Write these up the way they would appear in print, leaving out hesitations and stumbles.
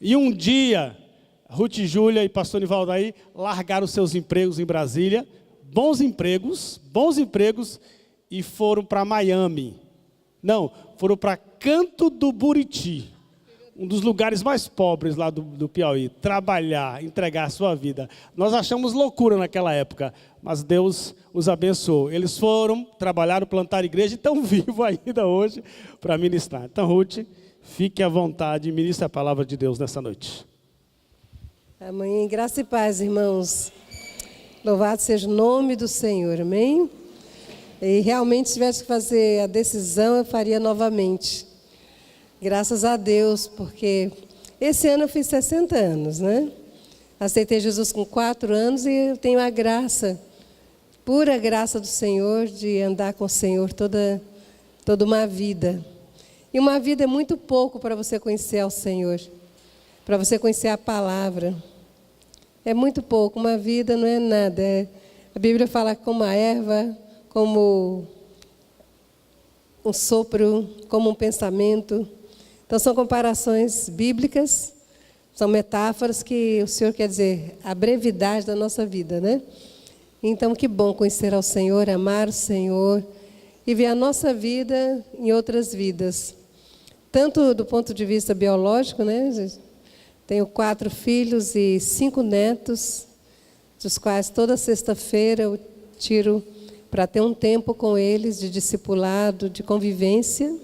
E um dia, Ruth e Júlia e pastor Nivaldaí largaram seus empregos em Brasília, bons empregos, e foram para Miami. Não, foram para Canto do Buriti, um dos lugares mais pobres lá do Piauí. Trabalhar, entregar a sua vida. Nós achamos loucura naquela época, mas Deus os abençoou. Eles foram, trabalharam, plantaram igreja e estão vivos ainda hoje para ministrar. Então, Ruth, fique à vontade e ministre a palavra de Deus nessa noite. Amém. Graça e paz, irmãos. Louvado seja o nome do Senhor, amém? E realmente, se tivesse que fazer a decisão, eu faria novamente. Graças a Deus, porque esse ano eu fiz 60 anos, né? Aceitei Jesus com 4 anos e eu tenho a graça, pura graça do Senhor, de andar com o Senhor toda uma vida. E uma vida é muito pouco para você conhecer ao Senhor, para você conhecer a palavra. É muito pouco, uma vida não é nada. A Bíblia fala como a erva, como um sopro, como um pensamento. Então são comparações bíblicas, são metáforas que o Senhor quer dizer, a brevidade da nossa vida, né? Então que bom conhecer ao Senhor, amar o Senhor e ver a nossa vida em outras vidas. Tanto do ponto de vista biológico, né? Tenho 4 filhos e 5 netos, dos quais toda sexta-feira eu tiro para ter um tempo com eles de discipulado, de convivência,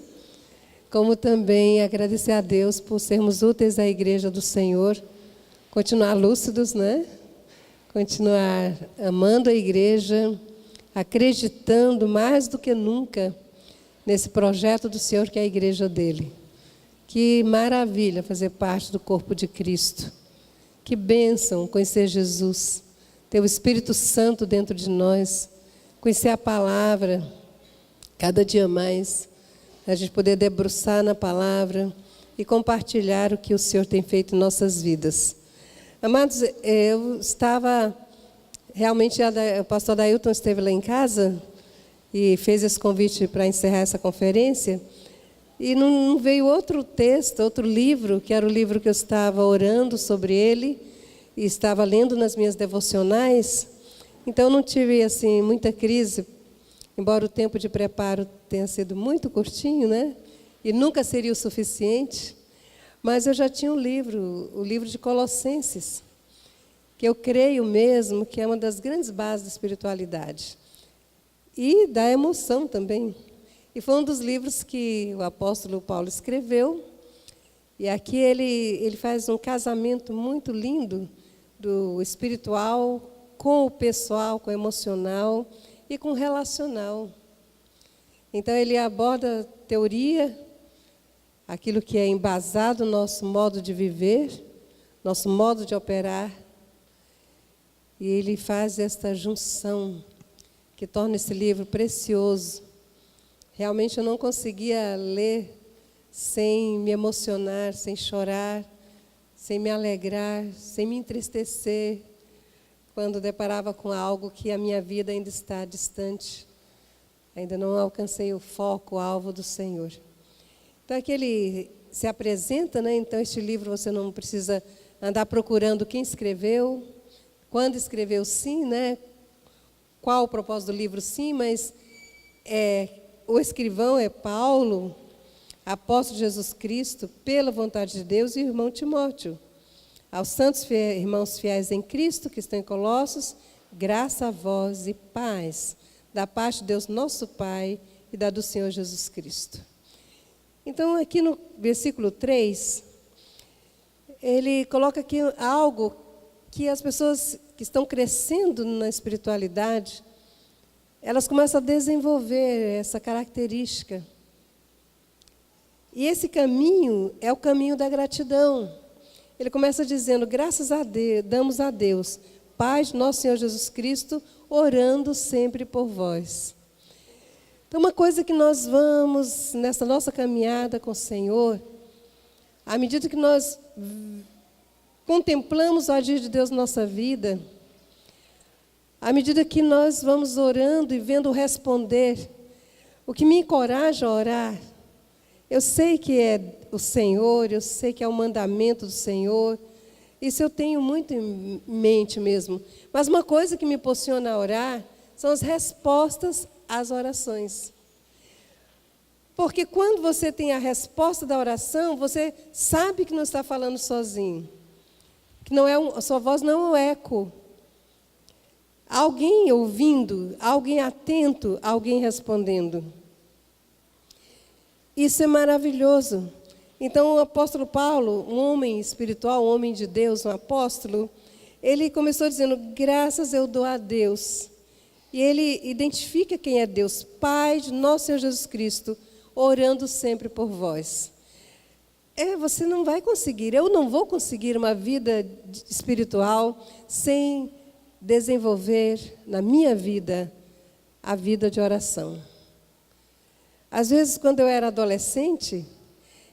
como também agradecer a Deus por sermos úteis à igreja do Senhor, continuar lúcidos, né? Continuar amando a igreja, acreditando mais do que nunca nesse projeto do Senhor que é a igreja dele. Que maravilha fazer parte do corpo de Cristo. Que bênção conhecer Jesus, ter o Espírito Santo dentro de nós, conhecer a palavra cada dia mais, a gente poder debruçar na palavra e compartilhar o que o Senhor tem feito em nossas vidas. Amados, eu estava, realmente, o pastor Dailton esteve lá em casa e fez esse convite para encerrar essa conferência, e não veio outro texto, outro livro, que era o livro que eu estava orando sobre ele, e estava lendo nas minhas devocionais. Então, não tive assim, muita crise, embora o tempo de preparo tenha sido muito curtinho, né? E nunca seria o suficiente. Mas eu já tinha um livro, o livro de Colossenses, que eu creio mesmo que é uma das grandes bases da espiritualidade. E da emoção também. E foi um dos livros que o apóstolo Paulo escreveu. E aqui ele faz um casamento muito lindo do espiritual com o pessoal, com o emocional e com o relacional. Então, ele aborda teoria, aquilo que é embasado no nosso modo de viver, nosso modo de operar. E ele faz esta junção que torna esse livro precioso. Realmente eu não conseguia ler sem me emocionar, sem chorar, sem me alegrar, sem me entristecer, quando deparava com algo que a minha vida ainda está distante. Ainda não alcancei o foco, o alvo do Senhor. Então, aqui ele se apresenta, né? Então, este livro você não precisa andar procurando quem escreveu, quando escreveu, sim, né? Qual o propósito do livro, sim, mas o escrivão é Paulo, apóstolo de Jesus Cristo, pela vontade de Deus, e o irmão Timóteo. Aos santos irmãos fiéis em Cristo, que estão em Colossos, graça a vós e paz, da parte de Deus nosso Pai e da do Senhor Jesus Cristo. Então, aqui no versículo 3, ele coloca aqui algo que as pessoas que estão crescendo na espiritualidade, elas começam a desenvolver essa característica. E esse caminho é o caminho da gratidão. Ele começa dizendo, graças a Deus, damos a Deus, Pai de nosso Senhor Jesus Cristo, orando sempre por vós. Então, uma coisa que nós vamos, nessa nossa caminhada com o Senhor, à medida que nós contemplamos o agir de Deus na nossa vida, à medida que nós vamos orando e vendo responder, o que me encoraja a orar, eu sei que o Senhor, eu sei que é o mandamento do Senhor. Isso eu tenho muito em mente mesmo. Mas uma coisa que me impulsiona a orar são as respostas às orações. Porque quando você tem a resposta da oração, você sabe que não está falando sozinho. Que não é a sua voz não é um eco. Alguém ouvindo, alguém atento, alguém respondendo. Isso é maravilhoso. Então, o apóstolo Paulo, um homem espiritual, um homem de Deus, um apóstolo, ele começou dizendo, graças eu dou a Deus. E ele identifica quem é Deus, Pai de nosso Senhor Jesus Cristo, orando sempre por vós. Você não vai conseguir, eu não vou conseguir uma vida espiritual sem desenvolver na minha vida a vida de oração. Às vezes, quando eu era adolescente,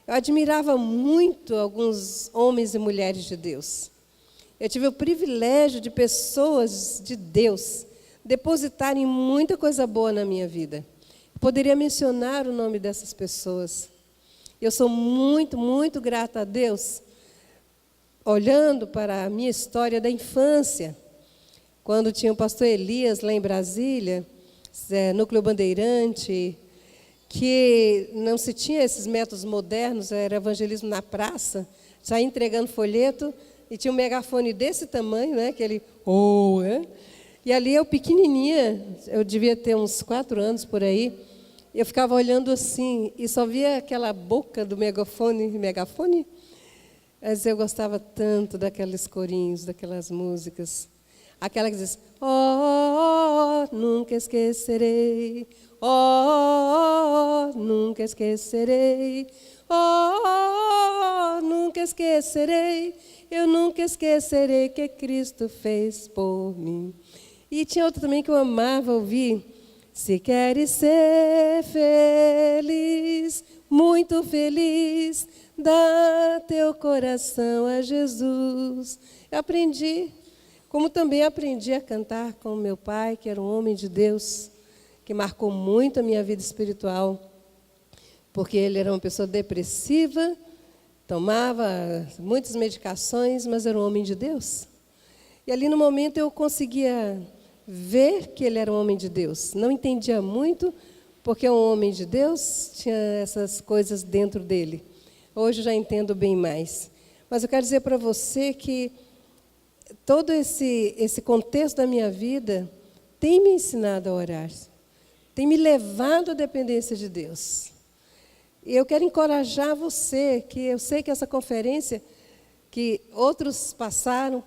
eu admirava muito alguns homens e mulheres de Deus. Eu tive o privilégio de pessoas de Deus depositarem muita coisa boa na minha vida. Eu poderia mencionar o nome dessas pessoas. Eu sou muito, muito grata a Deus, olhando para a minha história da infância, quando tinha o pastor Elias lá em Brasília, Núcleo Bandeirante, que não se tinha esses métodos modernos, era evangelismo na praça, saía entregando folheto, e tinha um megafone desse tamanho, né, aquele E ali eu pequenininha, eu devia ter uns 4 anos por aí, eu ficava olhando assim, e só via aquela boca do megafone, mas eu gostava tanto daqueles corinhos, daquelas músicas. Aquela que diz, nunca esquecerei, nunca esquecerei, nunca esquecerei, eu nunca esquecerei que Cristo fez por mim. E tinha outra também que eu amava ouvir, se queres ser feliz, muito feliz, dá teu coração a Jesus. Eu aprendi, como também aprendi a cantar com meu pai, que era um homem de Deus, que marcou muito a minha vida espiritual, porque ele era uma pessoa depressiva, tomava muitas medicações, mas era um homem de Deus. E ali no momento eu conseguia ver que ele era um homem de Deus. Não entendia muito, porque um homem de Deus tinha essas coisas dentro dele. Hoje eu já entendo bem mais. Mas eu quero dizer para você que todo esse contexto da minha vida tem me ensinado a orar, tem me levado à dependência de Deus. E eu quero encorajar você, que eu sei que essa conferência, que outros passaram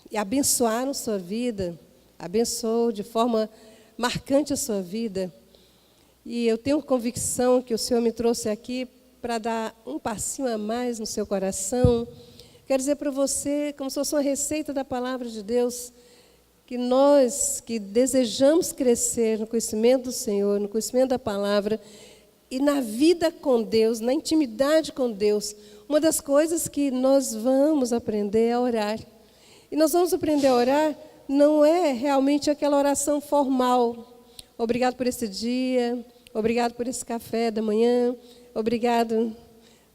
e abençoaram sua vida, abençoou de forma marcante a sua vida. E eu tenho convicção que o Senhor me trouxe aqui para dar um passinho a mais no seu coração. Quero dizer para você, como se fosse uma receita da palavra de Deus, que nós que desejamos crescer no conhecimento do Senhor, no conhecimento da palavra, e na vida com Deus, na intimidade com Deus, uma das coisas que nós vamos aprender é a orar. E nós vamos aprender a orar, não é realmente aquela oração formal. Obrigado por esse dia, obrigado por esse café da manhã, obrigado.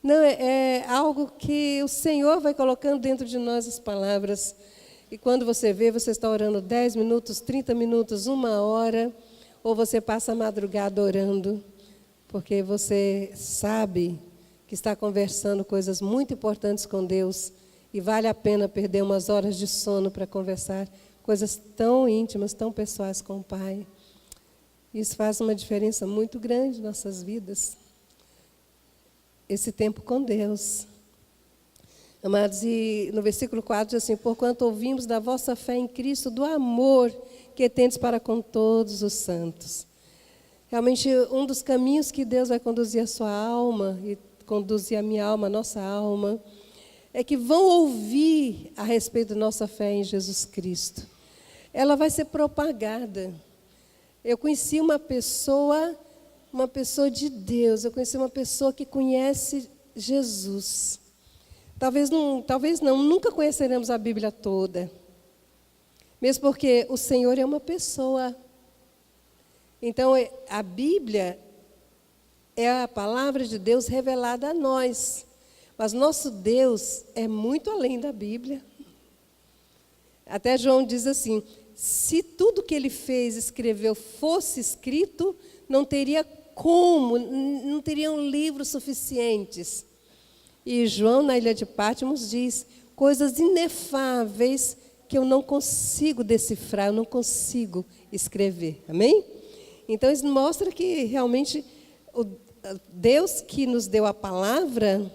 Não, é algo que o Senhor vai colocando dentro de nós as palavras. E quando você vê, você está orando 10 minutos, 30 minutos, 1 hora, ou você passa a madrugada orando, porque você sabe que está conversando coisas muito importantes com Deus e vale a pena perder umas horas de sono para conversar coisas tão íntimas, tão pessoais com o Pai. Isso faz uma diferença muito grande em nossas vidas. Esse tempo com Deus. Amados, e no versículo 4 diz assim, porquanto ouvimos da vossa fé em Cristo, do amor que tendes para com todos os santos. Realmente, um dos caminhos que Deus vai conduzir a sua alma, e conduzir a minha alma, a nossa alma, é que vão ouvir a respeito da nossa fé em Jesus Cristo. Ela vai ser propagada. Eu conheci uma pessoa de Deus, eu conheci uma pessoa que conhece Jesus. Talvez não, nunca conheceremos a Bíblia toda. Mesmo porque o Senhor é uma pessoa. Então, a Bíblia é a palavra de Deus revelada a nós. Mas nosso Deus é muito além da Bíblia. Até João diz assim, se tudo que ele fez, escreveu, fosse escrito, não teria como, não teriam livros suficientes. E João, na ilha de Patmos, diz coisas inefáveis que eu não consigo decifrar, eu não consigo escrever. Amém? Então, isso mostra que realmente o Deus que nos deu a palavra,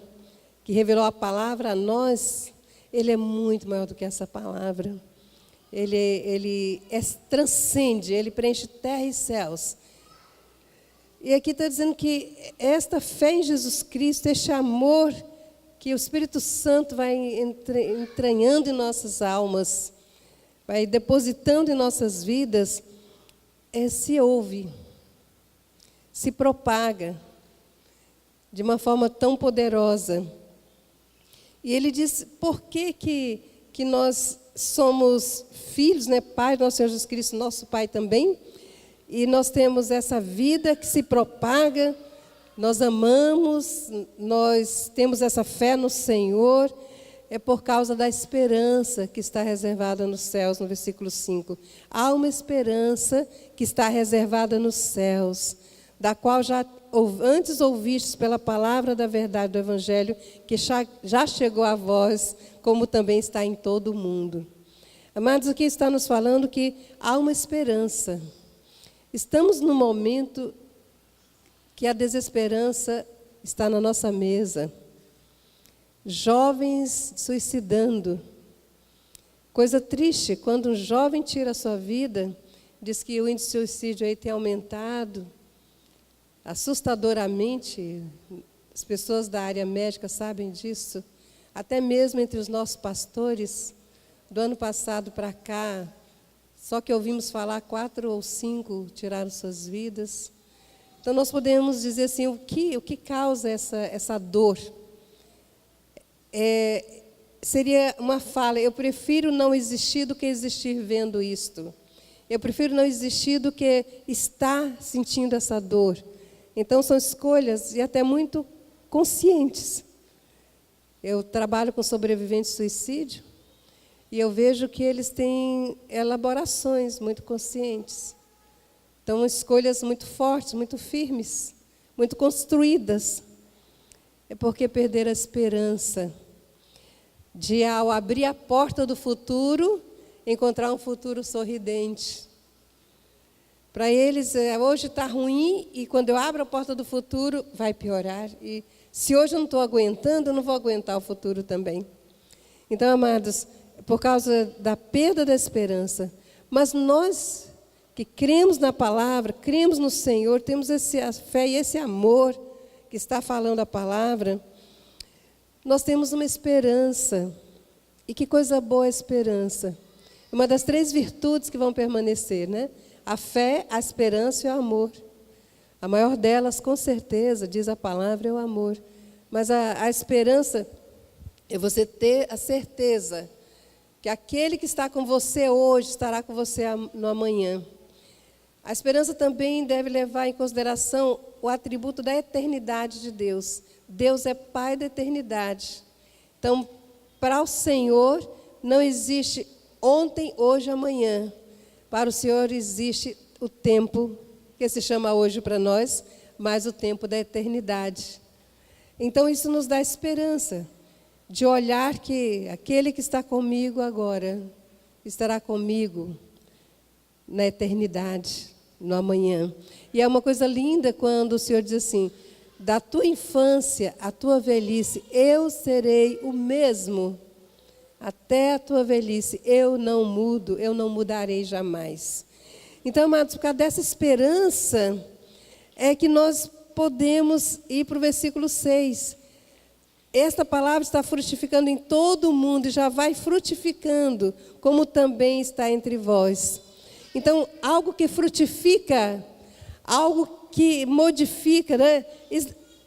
que revelou a palavra a nós, Ele é muito maior do que essa palavra. Ele transcende, Ele preenche terra e céus. E aqui está dizendo que esta fé em Jesus Cristo, este amor que o Espírito Santo vai entranhando em nossas almas, vai depositando em nossas vidas, se ouve, se propaga de uma forma tão poderosa. E ele diz, por que nós somos filhos, né, Pai do nosso Senhor Jesus Cristo, nosso Pai também, e nós temos essa vida que se propaga, nós amamos, nós temos essa fé no Senhor, é por causa da esperança que está reservada nos céus, no versículo 5. Há uma esperança que está reservada nos céus, da qual já antes ouvistes pela palavra da verdade do Evangelho, que já chegou a vós, como também está em todo o mundo. Amados, aqui está nos falando que há uma esperança. Estamos num momento que a desesperança está na nossa mesa. Jovens suicidando. Coisa triste, quando um jovem tira a sua vida, diz que o índice de suicídio aí tem aumentado assustadoramente. As pessoas da área médica sabem disso. Até mesmo entre os nossos pastores, do ano passado para cá, só que ouvimos falar 4 ou 5 tiraram suas vidas. Então, nós podemos dizer assim, o que causa essa dor? Seria uma fala, eu prefiro não existir do que existir vendo isto. Eu prefiro não existir do que estar sentindo essa dor. Então, são escolhas e até muito conscientes. Eu trabalho com sobreviventes de suicídio e eu vejo que eles têm elaborações muito conscientes. Então, escolhas muito fortes, muito firmes, muito construídas. É porque perderam a esperança de, ao abrir a porta do futuro, encontrar um futuro sorridente. Para eles, hoje está ruim e quando eu abro a porta do futuro, vai piorar. E se hoje eu não estou aguentando, eu não vou aguentar o futuro também. Então, amados, por causa da perda da esperança, mas nós que cremos na palavra, cremos no Senhor, temos a fé e esse amor que está falando a palavra, nós temos uma esperança. E que coisa boa a esperança. Uma das 3 virtudes que vão permanecer, né? A fé, a esperança e o amor. A maior delas, com certeza, diz a palavra, é o amor. Mas a esperança é você ter a certeza que aquele que está com você hoje estará com você no amanhã. A esperança também deve levar em consideração o atributo da eternidade de Deus. Deus é Pai da eternidade. Então, para o Senhor não existe ontem, hoje, amanhã. Para o Senhor existe o tempo, que se chama hoje para nós, mas o tempo da eternidade. Então, isso nos dá esperança de olhar que aquele que está comigo agora estará comigo na eternidade, no amanhã. E é uma coisa linda quando o Senhor diz assim, da tua infância à tua velhice, eu serei o mesmo. Até a tua velhice, eu não mudo, eu não mudarei jamais. Então, amados, por causa dessa esperança, é que nós podemos ir para o versículo 6. Esta palavra está frutificando em todo o mundo e já vai frutificando, como também está entre vós. Então, algo que frutifica, algo que modifica, né?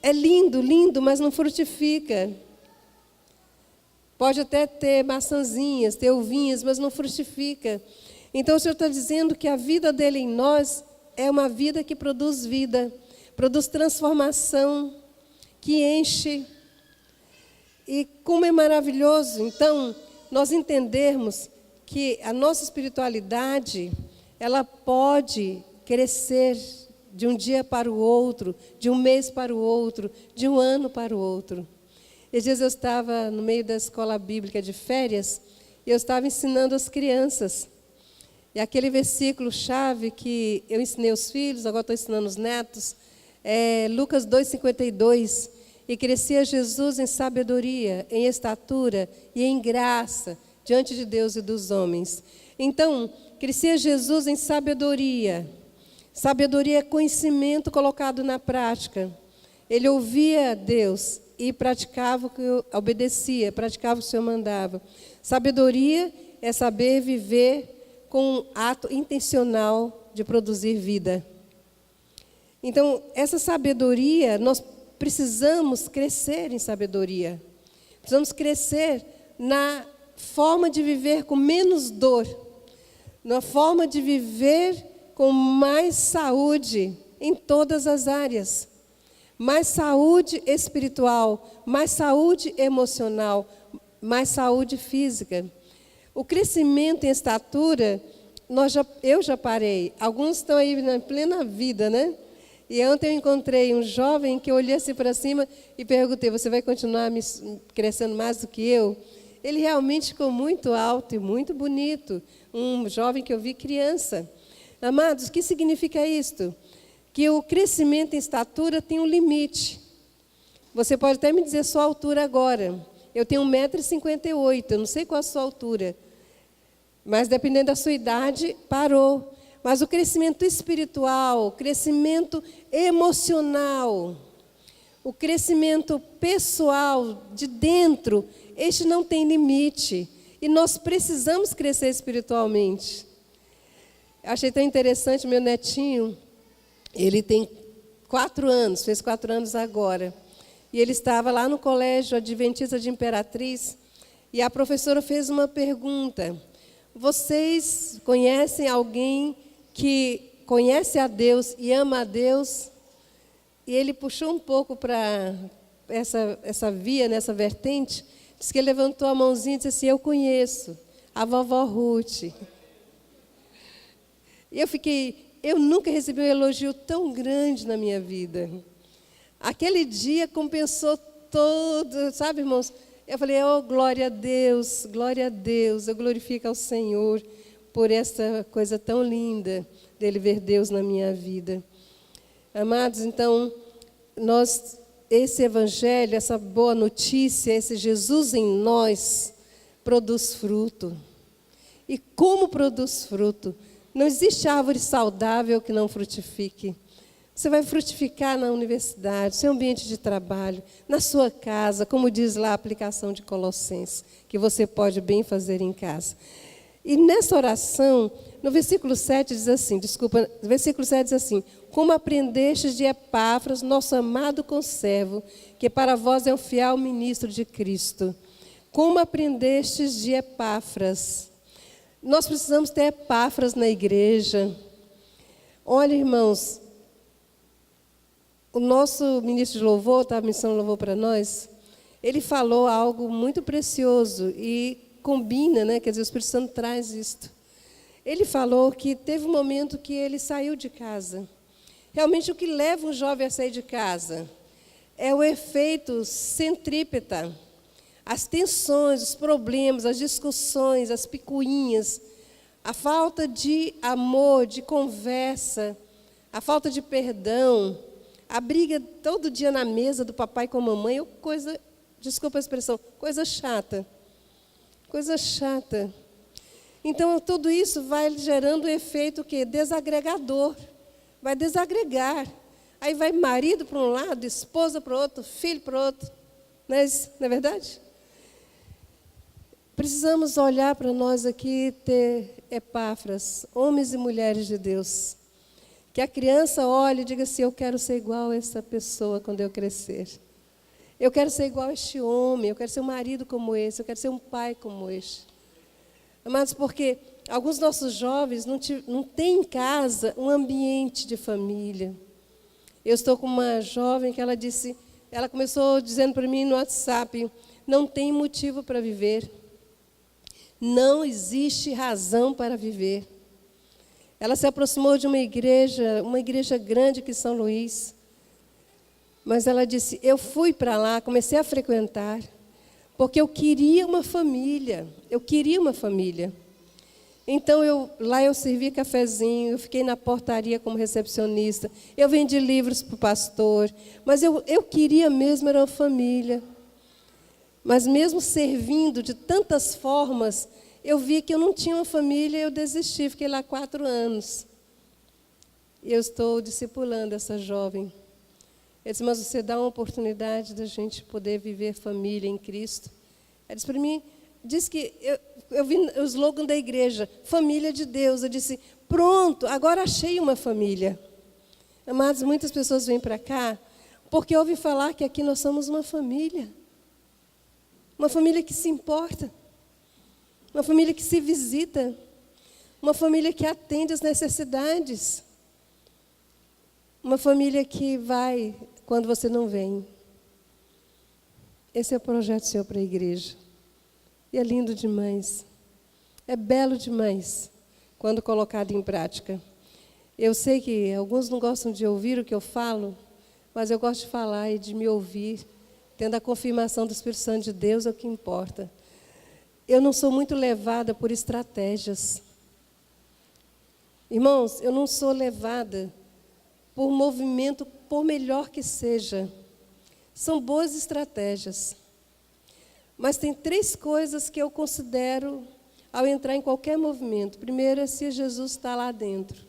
É lindo, lindo, mas não frutifica. Pode até ter maçãzinhas, ter uvinhas, mas não frutifica. Então, o Senhor está dizendo que a vida dele em nós é uma vida que produz vida, produz transformação, que enche. E como é maravilhoso, então, nós entendermos que a nossa espiritualidade, ela pode crescer de um dia para o outro, de um mês para o outro, de um ano para o outro. Esses dias eu estava no meio da escola bíblica de férias, e eu estava ensinando as crianças. E aquele versículo-chave que eu ensinei os filhos, agora estou ensinando os netos, é Lucas 2,52. E crescia Jesus em sabedoria, em estatura e em graça, diante de Deus e dos homens. Então, crescia Jesus em sabedoria. Sabedoria é conhecimento colocado na prática. Ele ouvia Deus e praticava o que obedecia, praticava o que o Senhor mandava. Sabedoria é saber viver com um ato intencional de produzir vida. Então, essa sabedoria, nós precisamos crescer em sabedoria. Precisamos crescer na forma de viver com menos dor, na forma de viver com mais saúde em todas as áreas. Mais saúde espiritual, mais saúde emocional, mais saúde física. O crescimento em estatura, eu já parei. Alguns estão aí na plena vida, né? E ontem eu encontrei um jovem que eu olhei assim para cima e perguntei, você vai continuar crescendo mais do que eu? Ele realmente ficou muito alto e muito bonito. Um jovem que eu vi criança. Amados, o que significa isto? Que o crescimento em estatura tem um limite. Você pode até me dizer sua altura agora. Eu tenho 1,58 m, eu não sei qual a sua altura. Mas dependendo da sua idade, parou. Mas o crescimento espiritual, o crescimento emocional, o crescimento pessoal de dentro, este não tem limite. E nós precisamos crescer espiritualmente. Achei tão interessante, meu netinho, ele tem 4 anos, fez 4 anos agora. E ele estava lá no colégio Adventista de Imperatriz, e a professora fez uma pergunta. Vocês conhecem alguém que conhece a Deus e ama a Deus? E ele puxou um pouco para essa via, nessa vertente, disse que ele levantou a mãozinha e disse assim, eu conheço a vovó Ruth. E eu nunca recebi um elogio tão grande na minha vida. Aquele dia compensou todo, sabe, irmãos? Eu falei, oh, glória a Deus, eu glorifico ao Senhor por essa coisa tão linda dele ver Deus na minha vida. Amados, então, esse evangelho, essa boa notícia, esse Jesus em nós, produz fruto. E como produz fruto? Não existe árvore saudável que não frutifique. Você vai frutificar na universidade, no seu ambiente de trabalho, na sua casa, como diz lá a aplicação de Colossenses, que você pode bem fazer em casa. E nessa oração, no versículo 7 diz assim, como aprendestes de Epáfras, nosso amado conservo, que para vós é um fiel ministro de Cristo. Como aprendestes de Epáfras? Nós precisamos ter Epáfras na igreja. Olha, irmãos, o nosso ministro de louvor, estava ministrando louvor para nós, ele falou algo muito precioso e combina, né? Quer dizer, o Espírito Santo traz isto. Ele falou que teve um momento que ele saiu de casa. Realmente, o que leva um jovem a sair de casa é o efeito centrípeta. As tensões, os problemas, as discussões, as picuinhas, a falta de amor, de conversa, a falta de perdão, a briga todo dia na mesa do papai com a mamãe, desculpa a expressão, coisa chata. Coisa chata. Então, tudo isso vai gerando um efeito que desagregador. Vai desagregar. Aí vai marido para um lado, esposa para o outro, filho para o outro. Não é verdade? Precisamos olhar para nós aqui e ter Epáfras, homens e mulheres de Deus. Que a criança olhe e diga assim, eu quero ser igual a essa pessoa quando eu crescer. Eu quero ser igual a este homem, eu quero ser um marido como esse, eu quero ser um pai como este. Amados, porque alguns nossos jovens não têm em casa um ambiente de família. Eu estou com uma jovem que ela começou dizendo para mim no WhatsApp, não tem motivo para viver. Não existe razão para viver. Ela se aproximou de uma igreja grande aqui em São Luís. Mas ela disse, eu fui para lá, comecei a frequentar, porque eu queria uma família. Então, lá eu servi cafezinho, eu fiquei na portaria como recepcionista, eu vendi livros para o pastor, mas eu queria mesmo, era uma família. Mas mesmo servindo de tantas formas, eu vi que eu não tinha uma família e eu desisti, fiquei lá 4 anos. E eu estou discipulando essa jovem. Ele disse, mas você dá uma oportunidade da gente poder viver família em Cristo? Ela disse para mim, disse que eu vi o slogan da igreja, família de Deus. Eu disse, pronto, agora achei uma família. Amados, muitas pessoas vêm para cá porque ouvem falar que aqui nós somos uma família. Uma família que se importa. Uma família que se visita. Uma família que atende às necessidades. Uma família que vai quando você não vem. Esse é o projeto do Senhor para a igreja. E é lindo demais. É belo demais quando colocado em prática. Eu sei que alguns não gostam de ouvir o que eu falo, mas eu gosto de falar e de me ouvir. Tendo a confirmação do Espírito Santo de Deus é o que importa. Eu não sou muito levada por estratégias. Irmãos, eu não sou levada por movimento, por melhor que seja. São boas estratégias. Mas tem 3 coisas que eu considero ao entrar em qualquer movimento. Primeiro é se Jesus está lá dentro.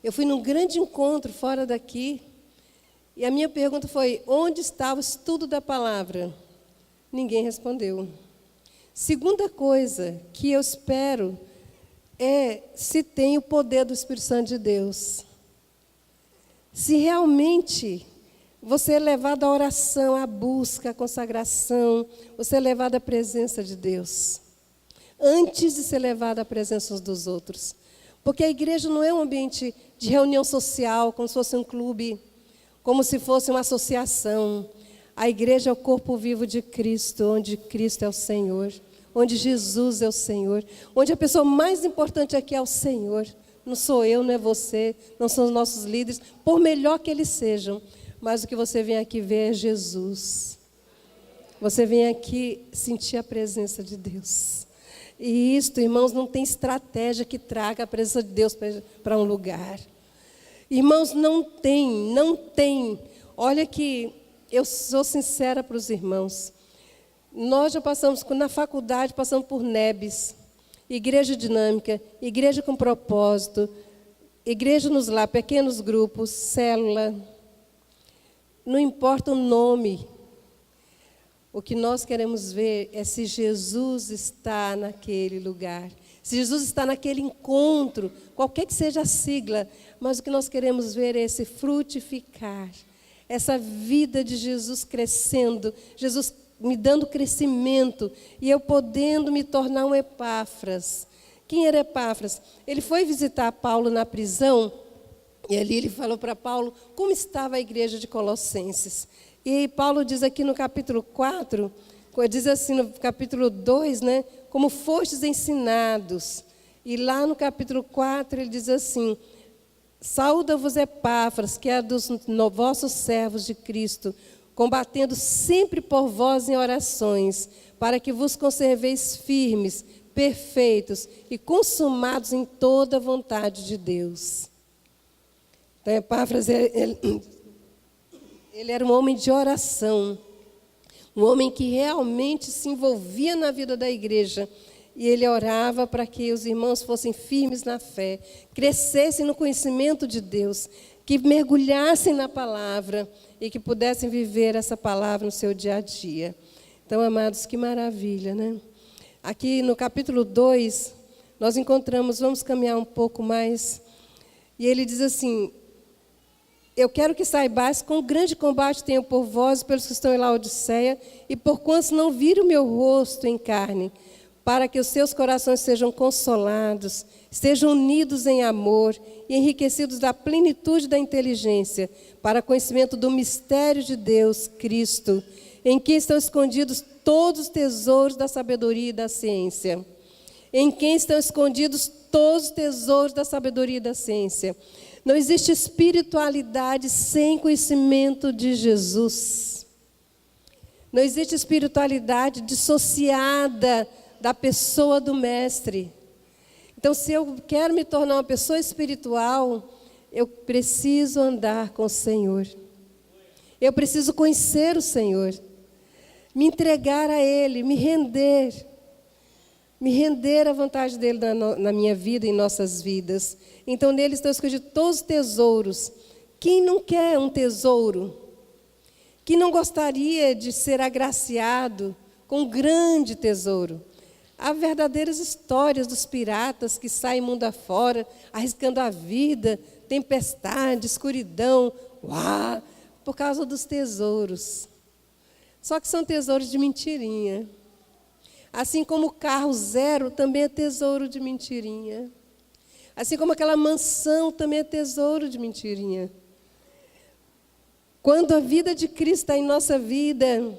Eu fui num grande encontro fora daqui, e a minha pergunta foi, onde está o estudo da palavra? Ninguém respondeu. Segunda coisa que eu espero é se tem o poder do Espírito Santo de Deus. Se realmente você é levado à oração, à busca, à consagração, você é levado à presença de Deus, antes de ser levado à presença uns dos outros. Porque a igreja não é um ambiente de reunião social, como se fosse um clube, como se fosse uma associação. A igreja é o corpo vivo de Cristo, onde Cristo é o Senhor, onde Jesus é o Senhor, onde a pessoa mais importante aqui é o Senhor. Não sou eu, não é você, não são os nossos líderes, por melhor que eles sejam, mas o que você vem aqui ver é Jesus. Você vem aqui sentir a presença de Deus. E isto, irmãos, não tem estratégia que traga a presença de Deus para um lugar. Irmãos, não tem. Olha que eu sou sincera para os irmãos. Nós já passamos, na faculdade, passamos por NEBs, igreja dinâmica, igreja com propósito, igreja nos lar, pequenos grupos, célula. Não importa o nome. O que nós queremos ver é se Jesus está naquele lugar. Se Jesus está naquele encontro, qualquer que seja a sigla, mas o que nós queremos ver é esse frutificar. Essa vida de Jesus crescendo, Jesus me dando crescimento e eu podendo me tornar um Epáfras. Quem era Epáfras? Ele foi visitar Paulo na prisão e ali ele falou para Paulo como estava a igreja de Colossenses. E Paulo diz aqui no capítulo 4, diz assim no capítulo 2, né, como fostes ensinados. E lá no capítulo 4 ele diz assim, saúda-vos Epáfras, que é dos vossos servos de Cristo, combatendo sempre por vós em orações, para que vos conserveis firmes, perfeitos e consumados em toda a vontade de Deus. Então, Epáfras, ele era um homem de oração, um homem que realmente se envolvia na vida da igreja, e ele orava para que os irmãos fossem firmes na fé, crescessem no conhecimento de Deus, que mergulhassem na palavra e que pudessem viver essa palavra no seu dia a dia. Então, amados, que maravilha, né? Aqui no capítulo 2, nós encontramos, vamos caminhar um pouco mais, e ele diz assim, eu quero que saibais quão grande combate tenho por vós e pelos que estão em Laodiceia, e por quantos não viram o meu rosto em carne, para que os seus corações sejam consolados, estejam unidos em amor e enriquecidos da plenitude da inteligência, para conhecimento do mistério de Deus, Cristo, Em quem estão escondidos todos os tesouros da sabedoria e da ciência. Em quem estão escondidos todos os tesouros da sabedoria e da ciência. Não existe espiritualidade sem conhecimento de Jesus. Não existe espiritualidade dissociada da pessoa do Mestre. Então, se eu quero me tornar uma pessoa espiritual, eu preciso andar com o Senhor. Eu preciso conhecer o Senhor. Me entregar a Ele, me render à vontade dEle na minha vida e em nossas vidas. Então, nele estão escondidos todos os tesouros. Quem não quer um tesouro? Quem não gostaria de ser agraciado com um grande tesouro? Há verdadeiras histórias dos piratas que saem mundo afora, arriscando a vida, tempestade, escuridão, por causa dos tesouros. Só que são tesouros de mentirinha. Assim como o carro zero também é tesouro de mentirinha. Assim como aquela mansão também é tesouro de mentirinha. Quando a vida de Cristo está em nossa vida,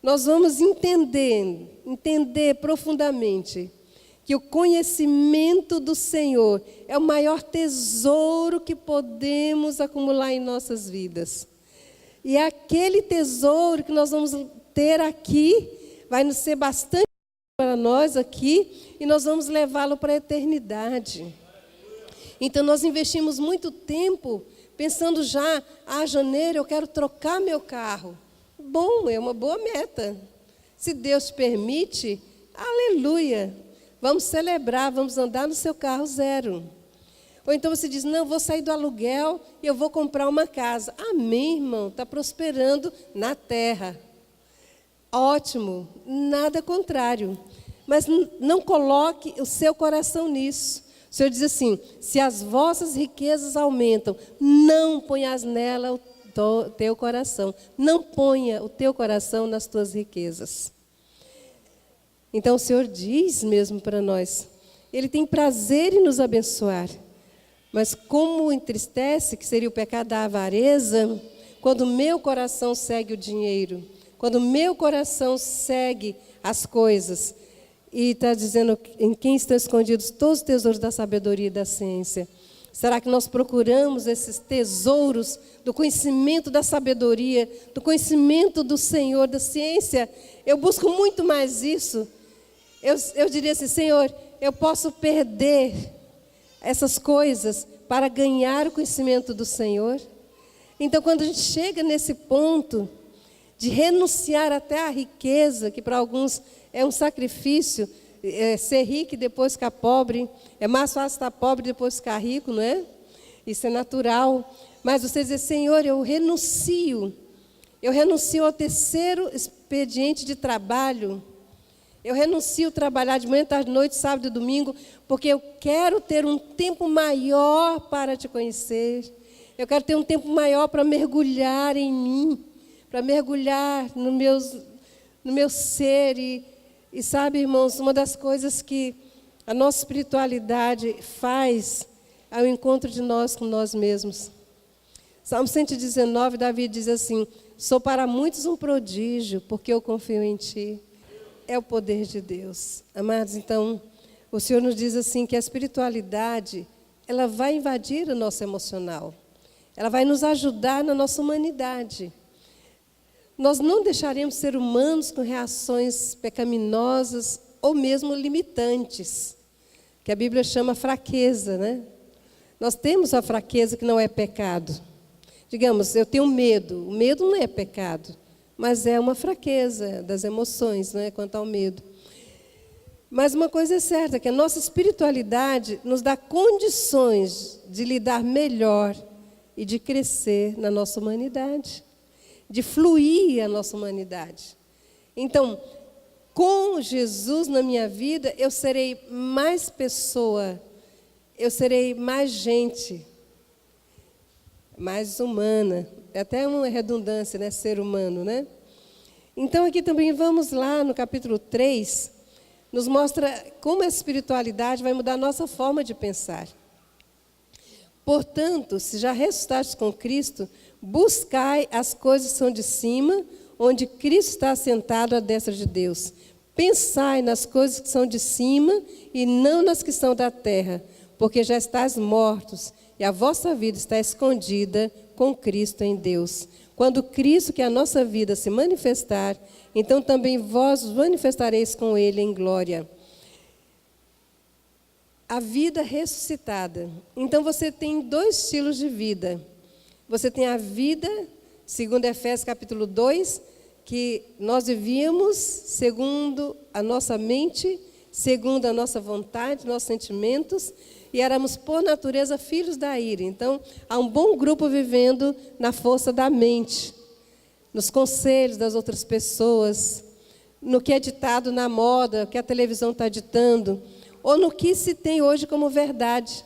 nós vamos entender profundamente que o conhecimento do Senhor é o maior tesouro que podemos acumular em nossas vidas. E aquele tesouro que nós vamos ter aqui vai nos ser bastante para nós aqui e nós vamos levá-lo para a eternidade. Então nós investimos muito tempo pensando já, janeiro eu quero trocar meu carro. Bom, é uma boa meta. Se Deus permite, aleluia. Vamos celebrar, vamos andar no seu carro zero. Ou então você diz, não, vou sair do aluguel e eu vou comprar uma casa. Amém, irmão, está prosperando na terra. Ótimo, nada contrário. Mas não coloque o seu coração nisso. O Senhor diz assim, se as vossas riquezas aumentam, não ponhas nela o teu coração. Não ponha o teu coração nas tuas riquezas. Então o Senhor diz mesmo para nós, Ele tem prazer em nos abençoar. Mas como entristece, que seria o pecado da avareza, quando o meu coração segue o dinheiro, quando o meu coração segue as coisas, e está dizendo em quem estão escondidos todos os tesouros da sabedoria e da ciência. Será que nós procuramos esses tesouros do conhecimento da sabedoria, do conhecimento do Senhor, da ciência? Eu busco muito mais isso. Eu diria assim, Senhor, eu posso perder essas coisas para ganhar o conhecimento do Senhor? Então, quando a gente chega nesse ponto de renunciar até à riqueza, que para alguns é um sacrifício, ser rico e depois ficar pobre, é mais fácil estar pobre e depois ficar rico, não é? Isso é natural. Mas você dizer, Senhor, eu renuncio ao terceiro expediente de trabalho, eu renuncio a trabalhar de manhã, tarde, noite, sábado e domingo, porque eu quero ter um tempo maior para te conhecer, eu quero ter um tempo maior para mergulhar em mim, para mergulhar no meu ser. E sabe, irmãos, uma das coisas que a nossa espiritualidade faz é o encontro de nós com nós mesmos. Salmo 119, Davi diz assim, sou para muitos um prodígio, porque eu confio em ti. É o poder de Deus. Amados, então, o Senhor nos diz assim que a espiritualidade, ela vai invadir o nosso emocional. Ela vai nos ajudar na nossa humanidade. Nós não deixaremos ser humanos com reações pecaminosas ou mesmo limitantes, que a Bíblia chama fraqueza, né? Nós temos a fraqueza que não é pecado. Digamos, eu tenho medo. O medo não é pecado, mas é uma fraqueza das emoções, né, quanto ao medo. Mas uma coisa é certa, que a nossa espiritualidade nos dá condições de lidar melhor e de crescer na nossa humanidade, de fluir a nossa humanidade. Então, com Jesus na minha vida, eu serei mais pessoa, eu serei mais gente, mais humana. É até uma redundância, né? Ser humano, né? Então, aqui também vamos lá no capítulo 3, nos mostra como a espiritualidade vai mudar a nossa forma de pensar. Portanto, se já ressuscitastes com Cristo, buscai as coisas que são de cima, onde Cristo está assentado à destra de Deus. Pensai nas coisas que são de cima e não nas que são da terra, porque já estáis mortos e a vossa vida está escondida com Cristo em Deus. Quando Cristo, que é a nossa vida, se manifestar, então também vós vos manifestareis com Ele em glória. A vida ressuscitada. Então você tem dois estilos de vida. Você tem a vida, segundo Efésios capítulo 2, que nós vivíamos segundo a nossa mente, segundo a nossa vontade, nossos sentimentos, e éramos, por natureza, filhos da ira. Então, há um bom grupo vivendo na força da mente, nos conselhos das outras pessoas, no que é ditado na moda, o que a televisão está ditando, ou no que se tem hoje como verdade.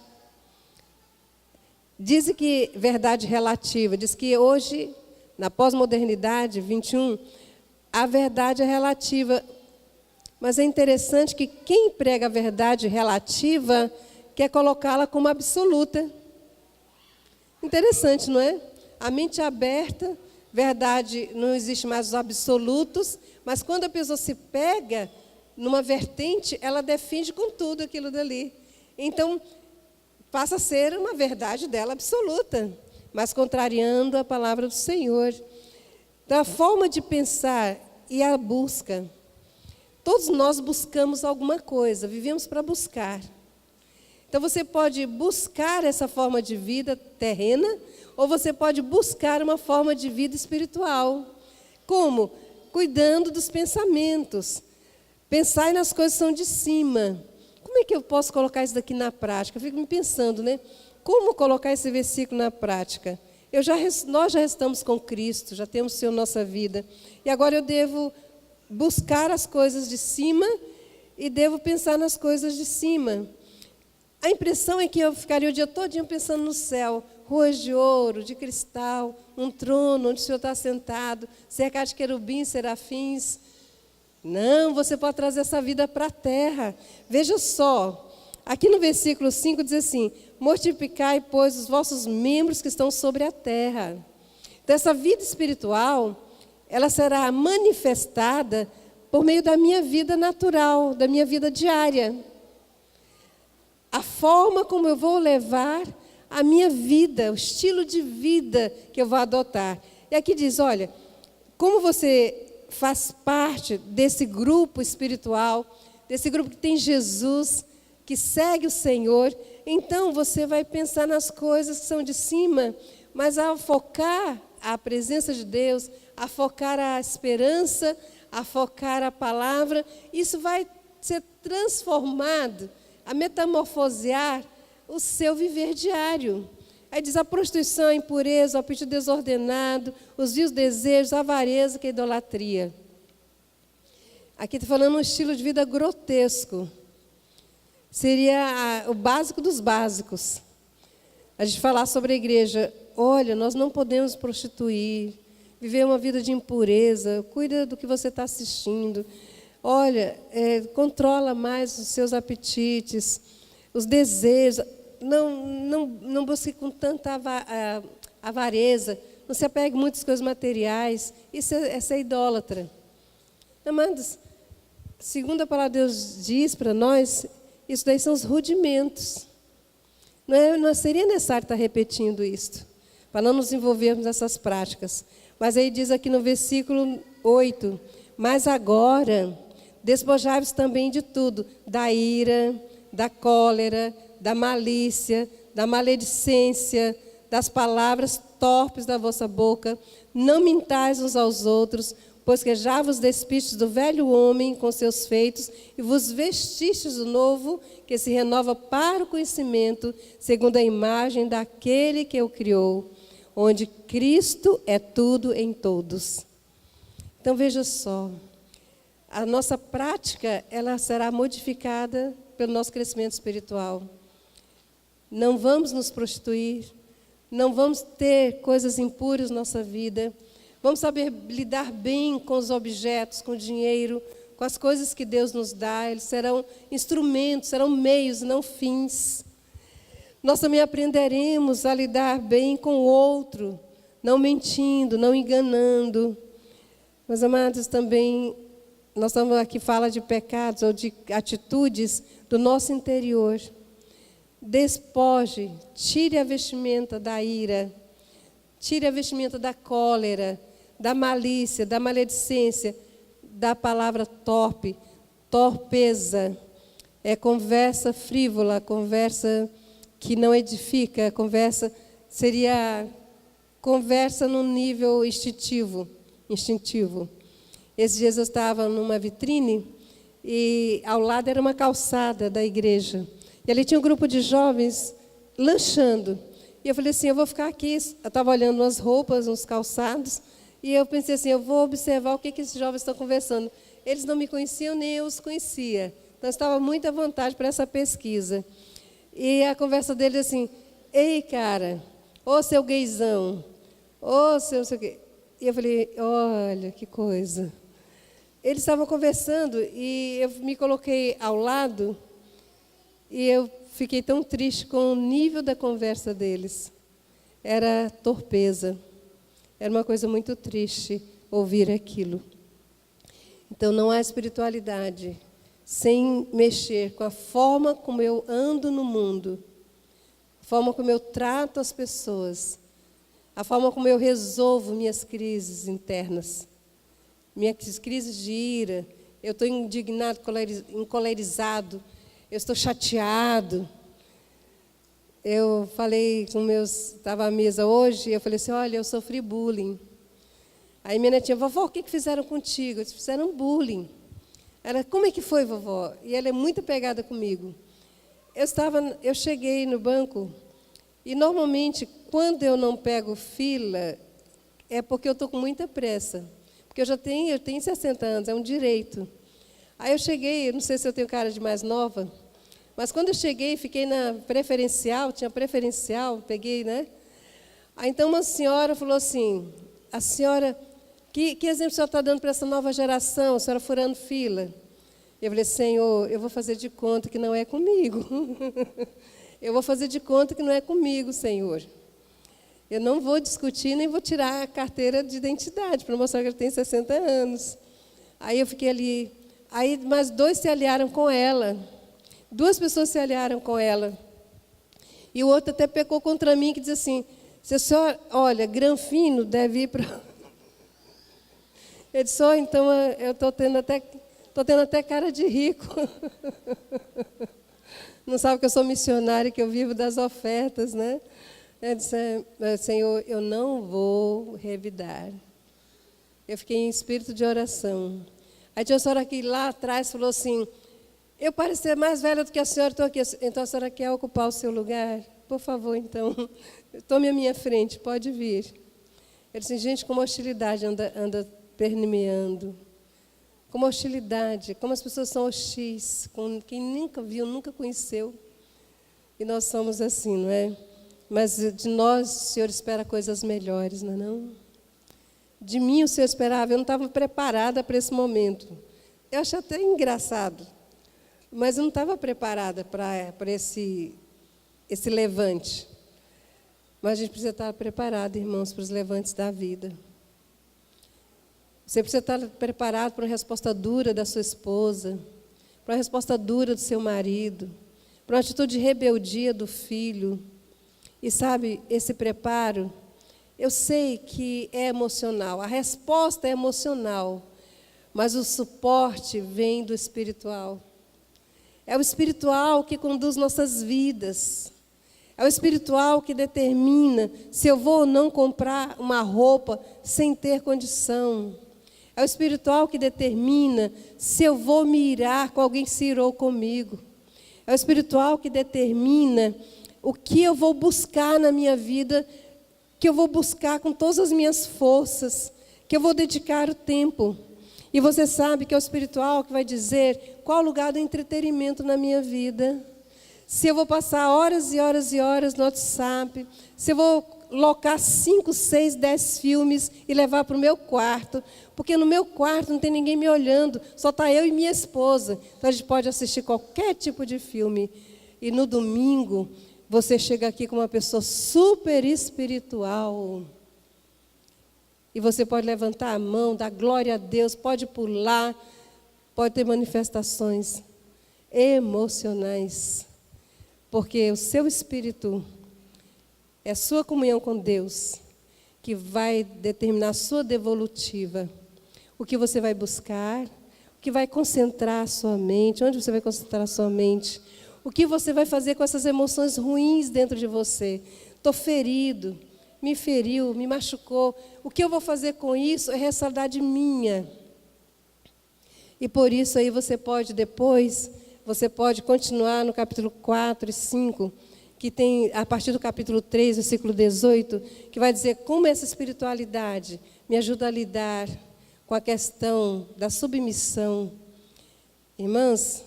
Dizem que verdade relativa, diz que hoje, na pós-modernidade, 21, a verdade é relativa. Mas é interessante que quem prega a verdade relativa quer colocá-la como absoluta. Interessante, não é? A mente aberta, verdade, não existe mais os absolutos, mas quando a pessoa se pega numa vertente, ela defende com tudo aquilo dali. Então, passa a ser uma verdade dela absoluta, mas contrariando a palavra do Senhor. Então, a forma de pensar e a busca. Todos nós buscamos alguma coisa, vivemos para buscar. Então, você pode buscar essa forma de vida terrena, ou você pode buscar uma forma de vida espiritual. Como? Cuidando dos pensamentos. Pensar nas coisas que são de cima. Como é que eu posso colocar isso daqui na prática? Eu fico me pensando, né? Como colocar esse versículo na prática? Nós já estamos com Cristo, já temos o Senhor na nossa vida. E agora eu devo buscar as coisas de cima e devo pensar nas coisas de cima. A impressão é que eu ficaria o dia todinho pensando no céu, ruas de ouro, de cristal, um trono onde o Senhor está sentado, cercado de querubins, serafins. Não, você pode trazer essa vida para a terra. Veja só, aqui no versículo 5 diz assim: mortificai, pois, os vossos membros que estão sobre a terra. Então, essa vida espiritual, ela será manifestada por meio da minha vida natural, da minha vida diária. A forma como eu vou levar a minha vida, o estilo de vida que eu vou adotar. E aqui diz, olha, como você faz parte desse grupo espiritual, desse grupo que tem Jesus, que segue o Senhor, então você vai pensar nas coisas que são de cima, mas ao focar a presença de Deus, a focar a esperança, a focar a palavra, isso vai ser transformado, a metamorfosear o seu viver diário. Aí diz a prostituição, a impureza, o apetite desordenado, os vios desejos, a avareza, que é a idolatria. Aqui está falando um estilo de vida grotesco. Seria o básico dos básicos. A gente falar sobre a igreja, olha, nós não podemos prostituir, viver uma vida de impureza, cuida do que você está assistindo. Olha, controla mais os seus apetites, os desejos. Não busque com tanta avareza, não se apegue muito às coisas materiais. Isso é ser idólatra. Amados, segundo a palavra de Deus diz para nós, isso daí são os rudimentos. Não seria necessário estar repetindo isto, para não nos envolvermos nessas práticas. Mas aí diz aqui no versículo 8, mas agora, despojai-vos também de tudo, da ira, da cólera, da malícia, da maledicência, das palavras torpes da vossa boca. Não mintais uns aos outros, pois que já vos despistes do velho homem com seus feitos e vos vestistes do novo, que se renova para o conhecimento, segundo a imagem daquele que o criou, onde Cristo é tudo em todos. Então, veja só, a nossa prática, ela será modificada pelo nosso crescimento espiritual. Não vamos nos prostituir, não vamos ter coisas impuras na nossa vida, vamos saber lidar bem com os objetos, com o dinheiro, com as coisas que Deus nos dá. Eles serão instrumentos, serão meios, não fins. Nós também aprenderemos a lidar bem com o outro, não mentindo, não enganando. Meus amados, também nós estamos aqui fala de pecados ou de atitudes do nosso interior. Despoje, tire a vestimenta da ira, tire a vestimenta da cólera, da malícia, da maledicência, da palavra torpe, torpeza. É conversa frívola, conversa que não edifica, seria conversa no nível instintivo. Esses dias eu estava numa vitrine e ao lado era uma calçada da igreja. E ali tinha um grupo de jovens lanchando. E eu falei assim, eu vou ficar aqui. Eu estava olhando umas roupas, uns calçados, e eu pensei assim, eu vou observar o que esses jovens estão conversando. Eles não me conheciam, nem eu os conhecia. Então, eu estava muito à vontade para essa pesquisa. E a conversa deles assim, ei, cara, ô seu gaysão, ô seu não sei o quê. E eu falei, olha, que coisa. Eles estavam conversando e eu me coloquei ao lado e eu fiquei tão triste com o nível da conversa deles. Era torpeza. Era uma coisa muito triste ouvir aquilo. Então, não há espiritualidade sem mexer com a forma como eu ando no mundo, a forma como eu trato as pessoas, a forma como eu resolvo minhas crises internas, minhas crises de ira. Eu estou indignado, encolerizado, eu estou chateado. Eu falei com estava à mesa hoje, e eu falei assim, olha, eu sofri bullying. Aí minha netinha, vovó, o que fizeram contigo? Eles fizeram bullying. Ela, como é que foi, vovó? E ela é muito apegada comigo. Eu cheguei no banco, e normalmente, quando eu não pego fila, é porque eu estou com muita pressa. Porque eu tenho 60 anos, é um direito. Aí eu cheguei, não sei se eu tenho cara de mais nova, mas quando eu cheguei, fiquei na preferencial, tinha preferencial, peguei, né? Aí então uma senhora falou assim, a senhora, que exemplo a senhora está dando para essa nova geração, a senhora furando fila? Eu falei, Senhor, eu vou fazer de conta que não é comigo. Eu vou fazer de conta que não é comigo, Senhor. Eu não vou discutir, nem vou tirar a carteira de identidade, para mostrar que ele tem 60 anos. Aí eu fiquei ali. Aí mais 2 se aliaram com ela. 2 pessoas se aliaram com ela. E o outro até pecou contra mim, que diz assim, se a senhora, olha, Granfino deve ir para... Ele disse, então eu estou tendo até cara de rico. Não sabe que eu sou missionária, que eu vivo das ofertas, né? Eu disse, Senhor, eu não vou revidar. Eu fiquei em espírito de oração. Aí tinha uma senhora que lá atrás falou assim, eu pareço ser mais velha do que a senhora, estou aqui. Então a senhora quer ocupar o seu lugar? Por favor, então, tome a minha frente, pode vir. Ele disse, gente, como a hostilidade anda permeando. Como a hostilidade, como as pessoas são hostis, com quem nunca viu, nunca conheceu. E nós somos assim, não é? Mas de nós o Senhor espera coisas melhores, não é não? De mim o Senhor esperava, eu não estava preparada para esse momento. Eu achei até engraçado, mas eu não estava preparada para esse levante. Mas a gente precisa estar preparado, irmãos, para os levantes da vida. Você precisa estar preparado para uma resposta dura da sua esposa, para uma resposta dura do seu marido, para uma atitude de rebeldia do filho. E sabe, esse preparo, eu sei que é emocional, a resposta é emocional, mas o suporte vem do espiritual. É o espiritual que conduz nossas vidas. É o espiritual que determina se eu vou ou não comprar uma roupa sem ter condição. É o espiritual que determina se eu vou me irar com alguém que se irou comigo. É o espiritual que determina o que eu vou buscar na minha vida, que eu vou buscar com todas as minhas forças, que eu vou dedicar o tempo. E você sabe que é o espiritual que vai dizer qual o lugar do entretenimento na minha vida. Se eu vou passar horas e horas e horas no WhatsApp, se eu vou locar 5, 6, 10 filmes e levar para o meu quarto, porque no meu quarto não tem ninguém me olhando, só está eu e minha esposa. Então a gente pode assistir qualquer tipo de filme. E no domingo, você chega aqui com uma pessoa super espiritual. E você pode levantar a mão, dar glória a Deus, pode pular, pode ter manifestações emocionais. Porque o seu espírito é a sua comunhão com Deus que vai determinar a sua devolutiva. O que você vai buscar, o que vai concentrar a sua mente, onde você vai concentrar a sua mente, o que você vai fazer com essas emoções ruins dentro de você. Estou ferido, me feriu, me machucou. O que eu vou fazer com isso é responsabilidade minha. E por isso aí você pode depois, você pode continuar no capítulo 4 e 5, que tem, a partir do capítulo 3, versículo 18, que vai dizer como essa espiritualidade me ajuda a lidar com a questão da submissão. Irmãs,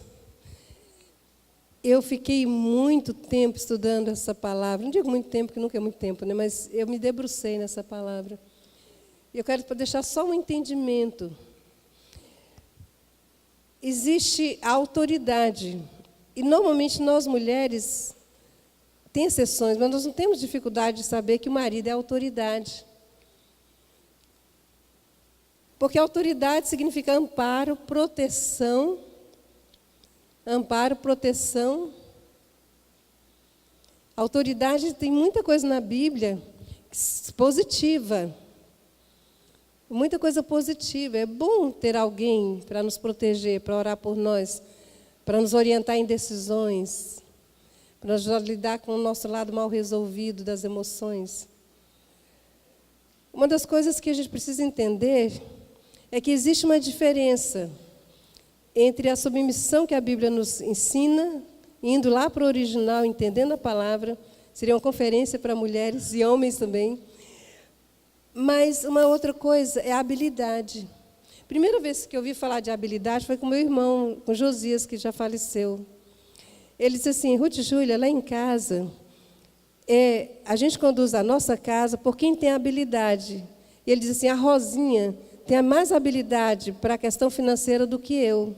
eu fiquei muito tempo estudando essa palavra. Não digo muito tempo, porque nunca é muito tempo, né? Mas eu me debrucei nessa palavra. E eu quero deixar só um entendimento. Existe a autoridade. E, normalmente, nós mulheres, tem exceções, mas nós não temos dificuldade de saber que o marido é autoridade. Porque autoridade significa amparo, proteção. Amparo, proteção. Autoridade tem muita coisa na Bíblia positiva. Muita coisa positiva. É bom ter alguém para nos proteger, para orar por nós, para nos orientar em decisões, para nos lidar com o nosso lado mal resolvido das emoções. Uma das coisas que a gente precisa entender é que existe uma diferença entre a submissão que a Bíblia nos ensina, indo lá para o original, entendendo a palavra, seria uma conferência para mulheres e homens também. Mas uma outra coisa é a habilidade. Primeira vez que eu ouvi falar de habilidade foi com meu irmão, com Josias, que já faleceu. Ele disse assim: Ruth e Júlia, lá em casa, a gente conduz a nossa casa por quem tem habilidade. E ele diz assim: a Rosinha tem mais habilidade para a questão financeira do que eu.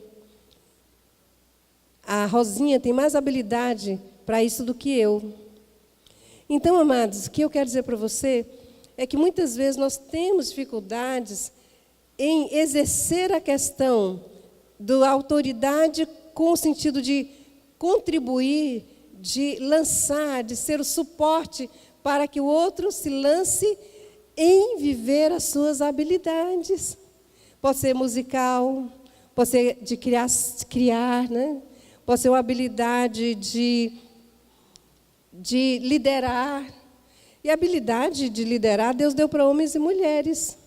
A Rosinha tem mais habilidade para isso do que eu. Então, amados, o que eu quero dizer para você é que muitas vezes nós temos dificuldades em exercer a questão da autoridade com o sentido de contribuir, de lançar, de ser o suporte para que o outro se lance em viver as suas habilidades. Pode ser musical, pode ser de criar, né? Pode ser uma habilidade de liderar. E a habilidade de liderar, Deus deu para homens e mulheres.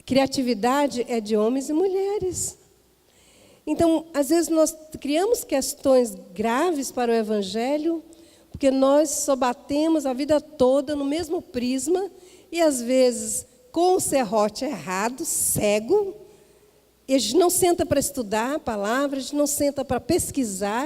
Criatividade é de homens e mulheres. Então, às vezes, nós criamos questões graves para o Evangelho, porque nós só batemos a vida toda no mesmo prisma, e, às vezes, com o serrote errado, cego, e a gente não senta para estudar a palavra, a gente não senta para pesquisar.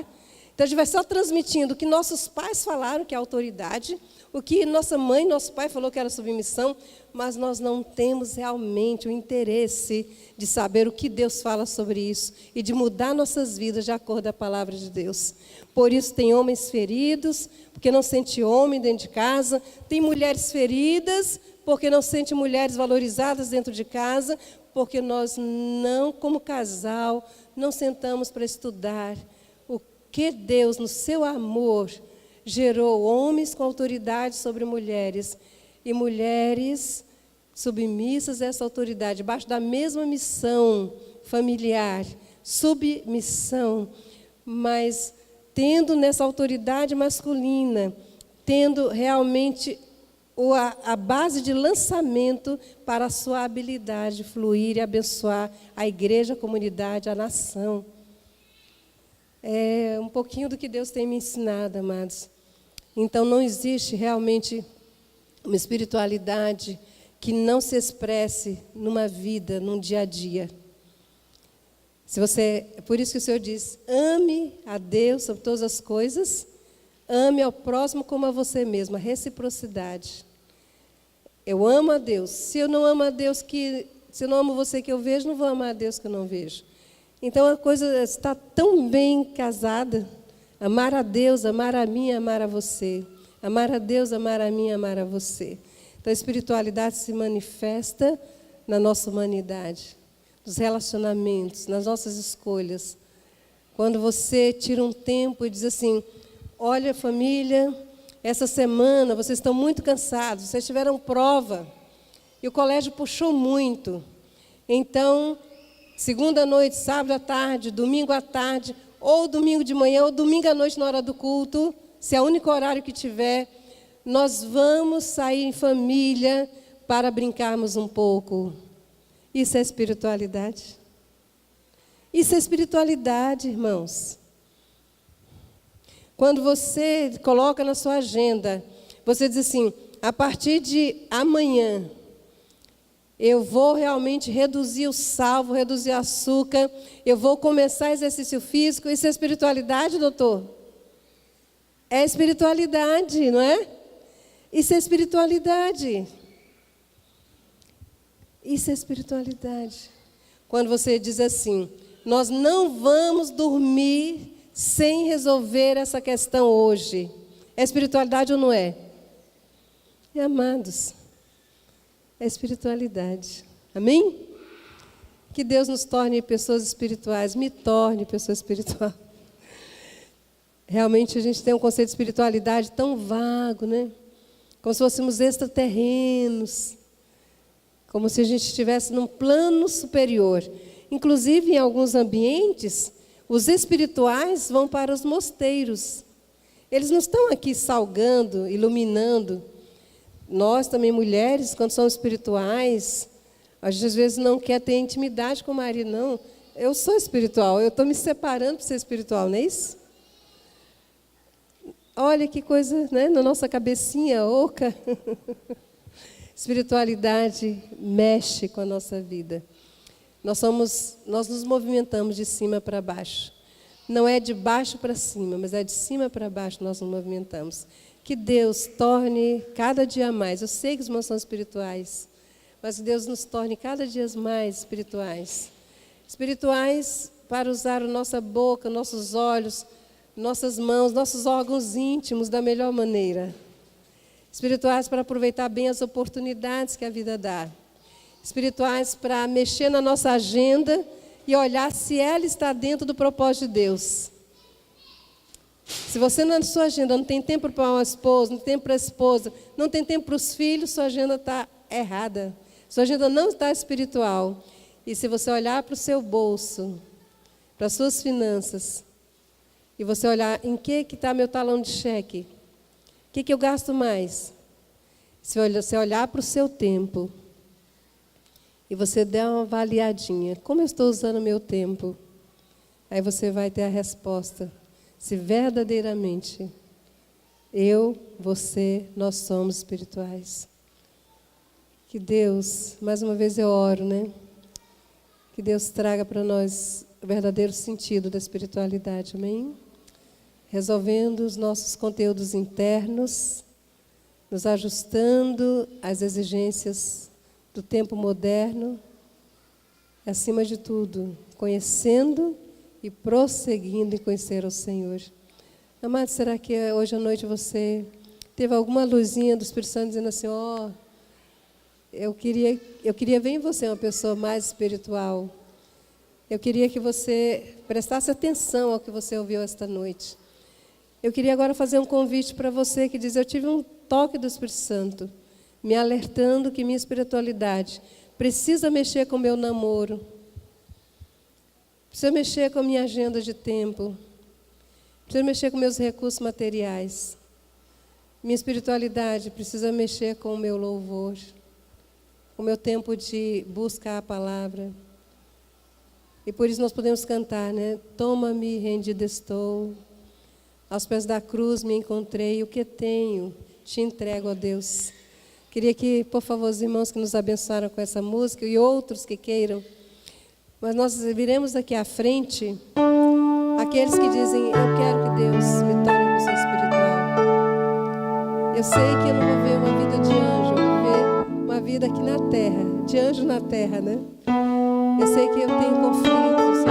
Então, a gente vai só transmitindo o que nossos pais falaram, que é autoridade, o que nossa mãe, nosso pai falou que era submissão, mas nós não temos realmente o interesse de saber o que Deus fala sobre isso e de mudar nossas vidas de acordo com a palavra de Deus. Por isso, tem homens feridos, porque não sente homem dentro de casa, tem mulheres feridas, porque não sente mulheres valorizadas dentro de casa, porque nós não, como casal, não sentamos para estudar o que Deus, no seu amor, gerou homens com autoridade sobre mulheres e mulheres submissas a essa autoridade, debaixo da mesma missão familiar, submissão, mas tendo nessa autoridade masculina, tendo realmente a base de lançamento para a sua habilidade de fluir e abençoar a igreja, a comunidade, a nação. É um pouquinho do que Deus tem me ensinado, amados. Então, não existe realmente uma espiritualidade que não se expresse numa vida, num dia a dia. Por isso que o Senhor diz: ame a Deus sobre todas as coisas, ame ao próximo como a você mesmo, a reciprocidade. Eu amo a Deus. Se eu não amo a Deus, se eu não amo você que eu vejo, não vou amar a Deus que eu não vejo. Então, a coisa está tão bem casada. Amar a Deus, amar a mim, amar a você. Amar a Deus, amar a mim, amar a você. Então, a espiritualidade se manifesta na nossa humanidade, nos relacionamentos, nas nossas escolhas. Quando você tira um tempo e diz assim, olha, família, essa semana vocês estão muito cansados, vocês tiveram prova, e o colégio puxou muito. Então, segunda à noite, sábado à tarde, domingo à tarde, ou domingo de manhã, ou domingo à noite na hora do culto, se é o único horário que tiver, nós vamos sair em família para brincarmos um pouco. Isso é espiritualidade. Isso é espiritualidade, irmãos. Quando você coloca na sua agenda, você diz assim, a partir de amanhã, eu vou realmente reduzir o sal, vou reduzir o açúcar, eu vou começar exercício físico. Isso é espiritualidade, doutor? É espiritualidade, não é? Isso é espiritualidade. Isso é espiritualidade. Quando você diz assim, nós não vamos dormir sem resolver essa questão hoje. É espiritualidade ou não é? Amados, é espiritualidade. Amém? Que Deus nos torne pessoas espirituais. Me torne pessoa espiritual. Realmente a gente tem um conceito de espiritualidade tão vago, né? Como se fôssemos extraterrenos. Como se a gente estivesse num plano superior. Inclusive, em alguns ambientes, os espirituais vão para os mosteiros. Eles não estão aqui salgando, iluminando. Nós também, mulheres, quando somos espirituais, a gente às vezes não quer ter intimidade com o marido, não. Eu sou espiritual, eu estou me separando para ser espiritual, não é isso? Olha que coisa, né? Na nossa cabecinha oca. Espiritualidade mexe com a nossa vida. Nós nos movimentamos de cima para baixo. Não é de baixo para cima, mas é de cima para baixo que nós nos movimentamos. Que Deus torne cada dia mais. Eu sei que os irmãos são espirituais, mas que Deus nos torne cada dia mais espirituais. Espirituais para usar a nossa boca, nossos olhos, nossas mãos, nossos órgãos íntimos da melhor maneira. Espirituais para aproveitar bem as oportunidades que a vida dá. Espirituais para mexer na nossa agenda e olhar se ela está dentro do propósito de Deus. Se você na sua agenda não tem tempo para uma esposa, não tem tempo para a esposa, não tem tempo para os filhos, sua agenda está errada. Sua agenda não está espiritual. E se você olhar para o seu bolso, para as suas finanças, e você olhar em que está meu talão de cheque, o que eu gasto mais? Se você olhar para o seu tempo, e você der uma avaliadinha, como eu estou usando o meu tempo? Aí você vai ter a resposta. Se verdadeiramente eu, você, nós somos espirituais. Que Deus, mais uma vez eu oro, né? Que Deus traga para nós o verdadeiro sentido da espiritualidade, amém? Resolvendo os nossos conteúdos internos, nos ajustando às exigências do tempo moderno, e, acima de tudo, conhecendo e prosseguindo em conhecer o Senhor. Amado, será que hoje à noite você teve alguma luzinha do Espírito Santo dizendo assim, eu queria ver em você uma pessoa mais espiritual. Eu queria que você prestasse atenção ao que você ouviu esta noite. Eu queria agora fazer um convite para você que diz, eu tive um toque do Espírito Santo, me alertando que minha espiritualidade precisa mexer com o meu namoro, precisa mexer com a minha agenda de tempo, precisa mexer com meus recursos materiais. Minha espiritualidade precisa mexer com o meu louvor, com o meu tempo de buscar a palavra. E por isso nós podemos cantar, né? Toma-me, rendido estou, aos pés da cruz me encontrei, o que tenho te entrego a Deus. Queria que, por favor, os irmãos que nos abençoaram com essa música e outros que queiram, mas nós viremos aqui à frente aqueles que dizem, eu quero que Deus me torne uma pessoa espiritual. Eu sei que eu não vou ver uma vida de anjo, eu vou ver uma vida aqui na terra, de anjo na terra, né? Eu sei que eu tenho conflitos,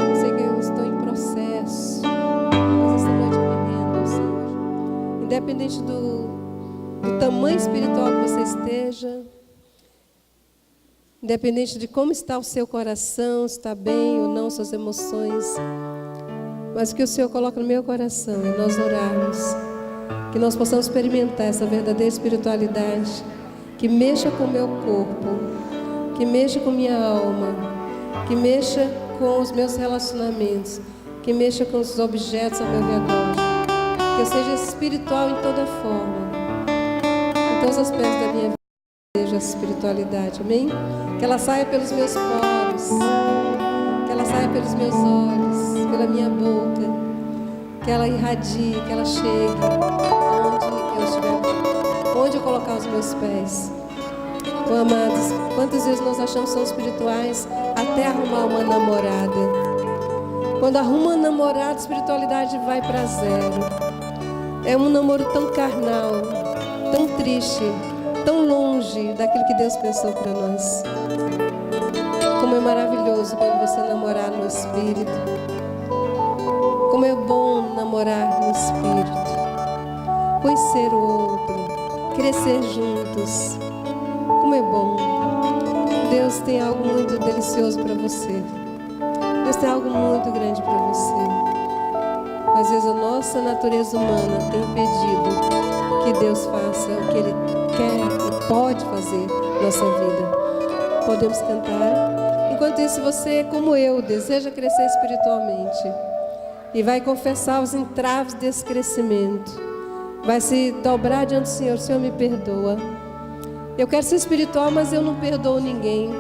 eu sei que eu estou em processo, mas essa noite eu me rendo ao Senhor. Independente do o tamanho espiritual que você esteja, independente de como está o seu coração, se está bem ou não, suas emoções. Mas o que o Senhor coloca no meu coração é nós orarmos, que nós possamos experimentar essa verdadeira espiritualidade, que mexa com o meu corpo, que mexa com minha alma, que mexa com os meus relacionamentos, que mexa com os objetos ao meu redor, que eu seja espiritual em toda forma, em todos os aspectos da minha vida, seja essa espiritualidade, amém? Que ela saia pelos meus poros, que ela saia pelos meus olhos, pela minha boca, que ela irradie, que ela chegue onde eu estiver, onde eu colocar os meus pés. Oh, amados, quantas vezes nós achamos que somos espirituais até arrumar uma namorada? Quando arruma uma namorada, a espiritualidade vai para zero. É um namoro tão carnal, tão triste, tão longe daquilo que Deus pensou para nós. Como é maravilhoso quando você namorar no Espírito. Como é bom namorar no Espírito. Conhecer o outro, crescer juntos. Como é bom. Deus tem algo muito delicioso para você. Deus tem algo muito grande para você. Às vezes a nossa natureza humana tem impedido que Deus faça o que Ele quer e pode fazer na nossa vida. Podemos cantar. Enquanto isso, você, como eu, deseja crescer espiritualmente e vai confessar os entraves desse crescimento. Vai se dobrar diante do Senhor. Senhor, me perdoa. Eu quero ser espiritual, mas eu não perdoo ninguém.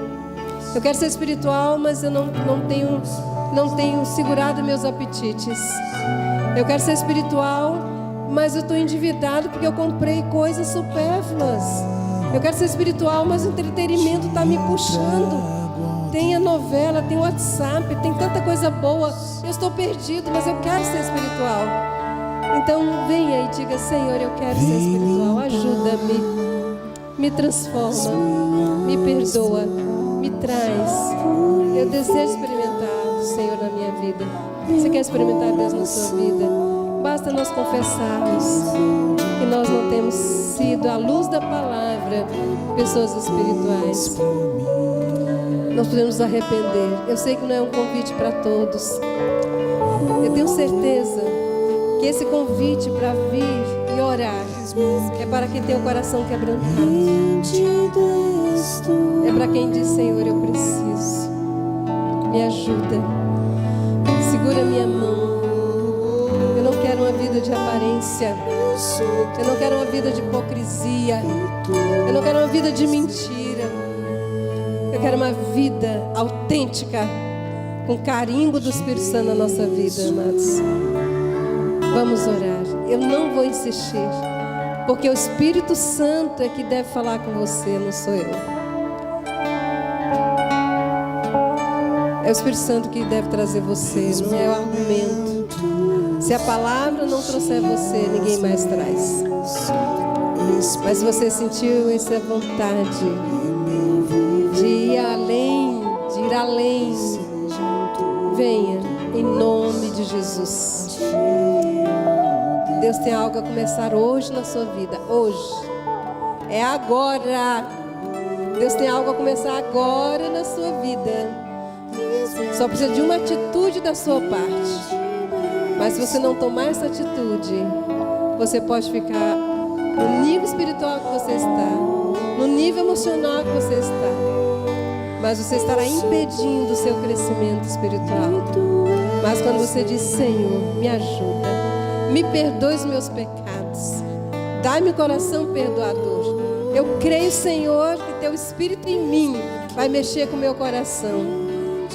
Eu quero ser espiritual, mas eu não tenho segurado meus apetites. Eu quero ser espiritual, mas eu estou endividado porque eu comprei coisas supérfluas. Eu quero ser espiritual, mas o entretenimento está me puxando. Tem a novela, tem o WhatsApp, tem tanta coisa boa. Eu estou perdido, mas eu quero ser espiritual. Então venha e diga: Senhor, eu quero ser espiritual. Ajuda-me. Me transforma, me perdoa, me traz. Eu desejo experimentar o Senhor na minha vida. Você quer experimentar Deus na sua vida? Basta nós confessarmos que nós não temos sido, à luz da palavra, pessoas espirituais. Nós podemos nos arrepender. Eu sei que não é um convite para todos. Eu tenho certeza que esse convite para vir e orar é para quem tem o coração quebrantado. É para quem diz: Senhor, eu preciso. Me ajuda. Segura minha mão. Eu não quero uma vida de aparência. Eu não quero uma vida de hipocrisia. Eu não quero uma vida de mentira. Eu quero uma vida autêntica, com carimbo do Espírito Santo na nossa vida, amados. Vamos orar. Eu não vou insistir, porque o Espírito Santo é que deve falar com você, não sou eu. É o Espírito Santo que deve trazer você, não é o argumento. Se a palavra não trouxer você, ninguém mais traz. Mas se você sentiu essa vontade de ir além, venha, em nome de Jesus. Deus tem algo a começar hoje na sua vida. Hoje. É agora. Deus tem algo a começar agora na sua vida. Só precisa de uma atitude da sua parte. Mas se você não tomar essa atitude, você pode ficar no nível espiritual que você está, no nível emocional que você está, mas você estará impedindo o seu crescimento espiritual. Mas quando você diz: Senhor, me ajuda, me perdoe os meus pecados, dá-me o coração perdoador. Eu creio, Senhor, que Teu Espírito em mim vai mexer com o meu coração,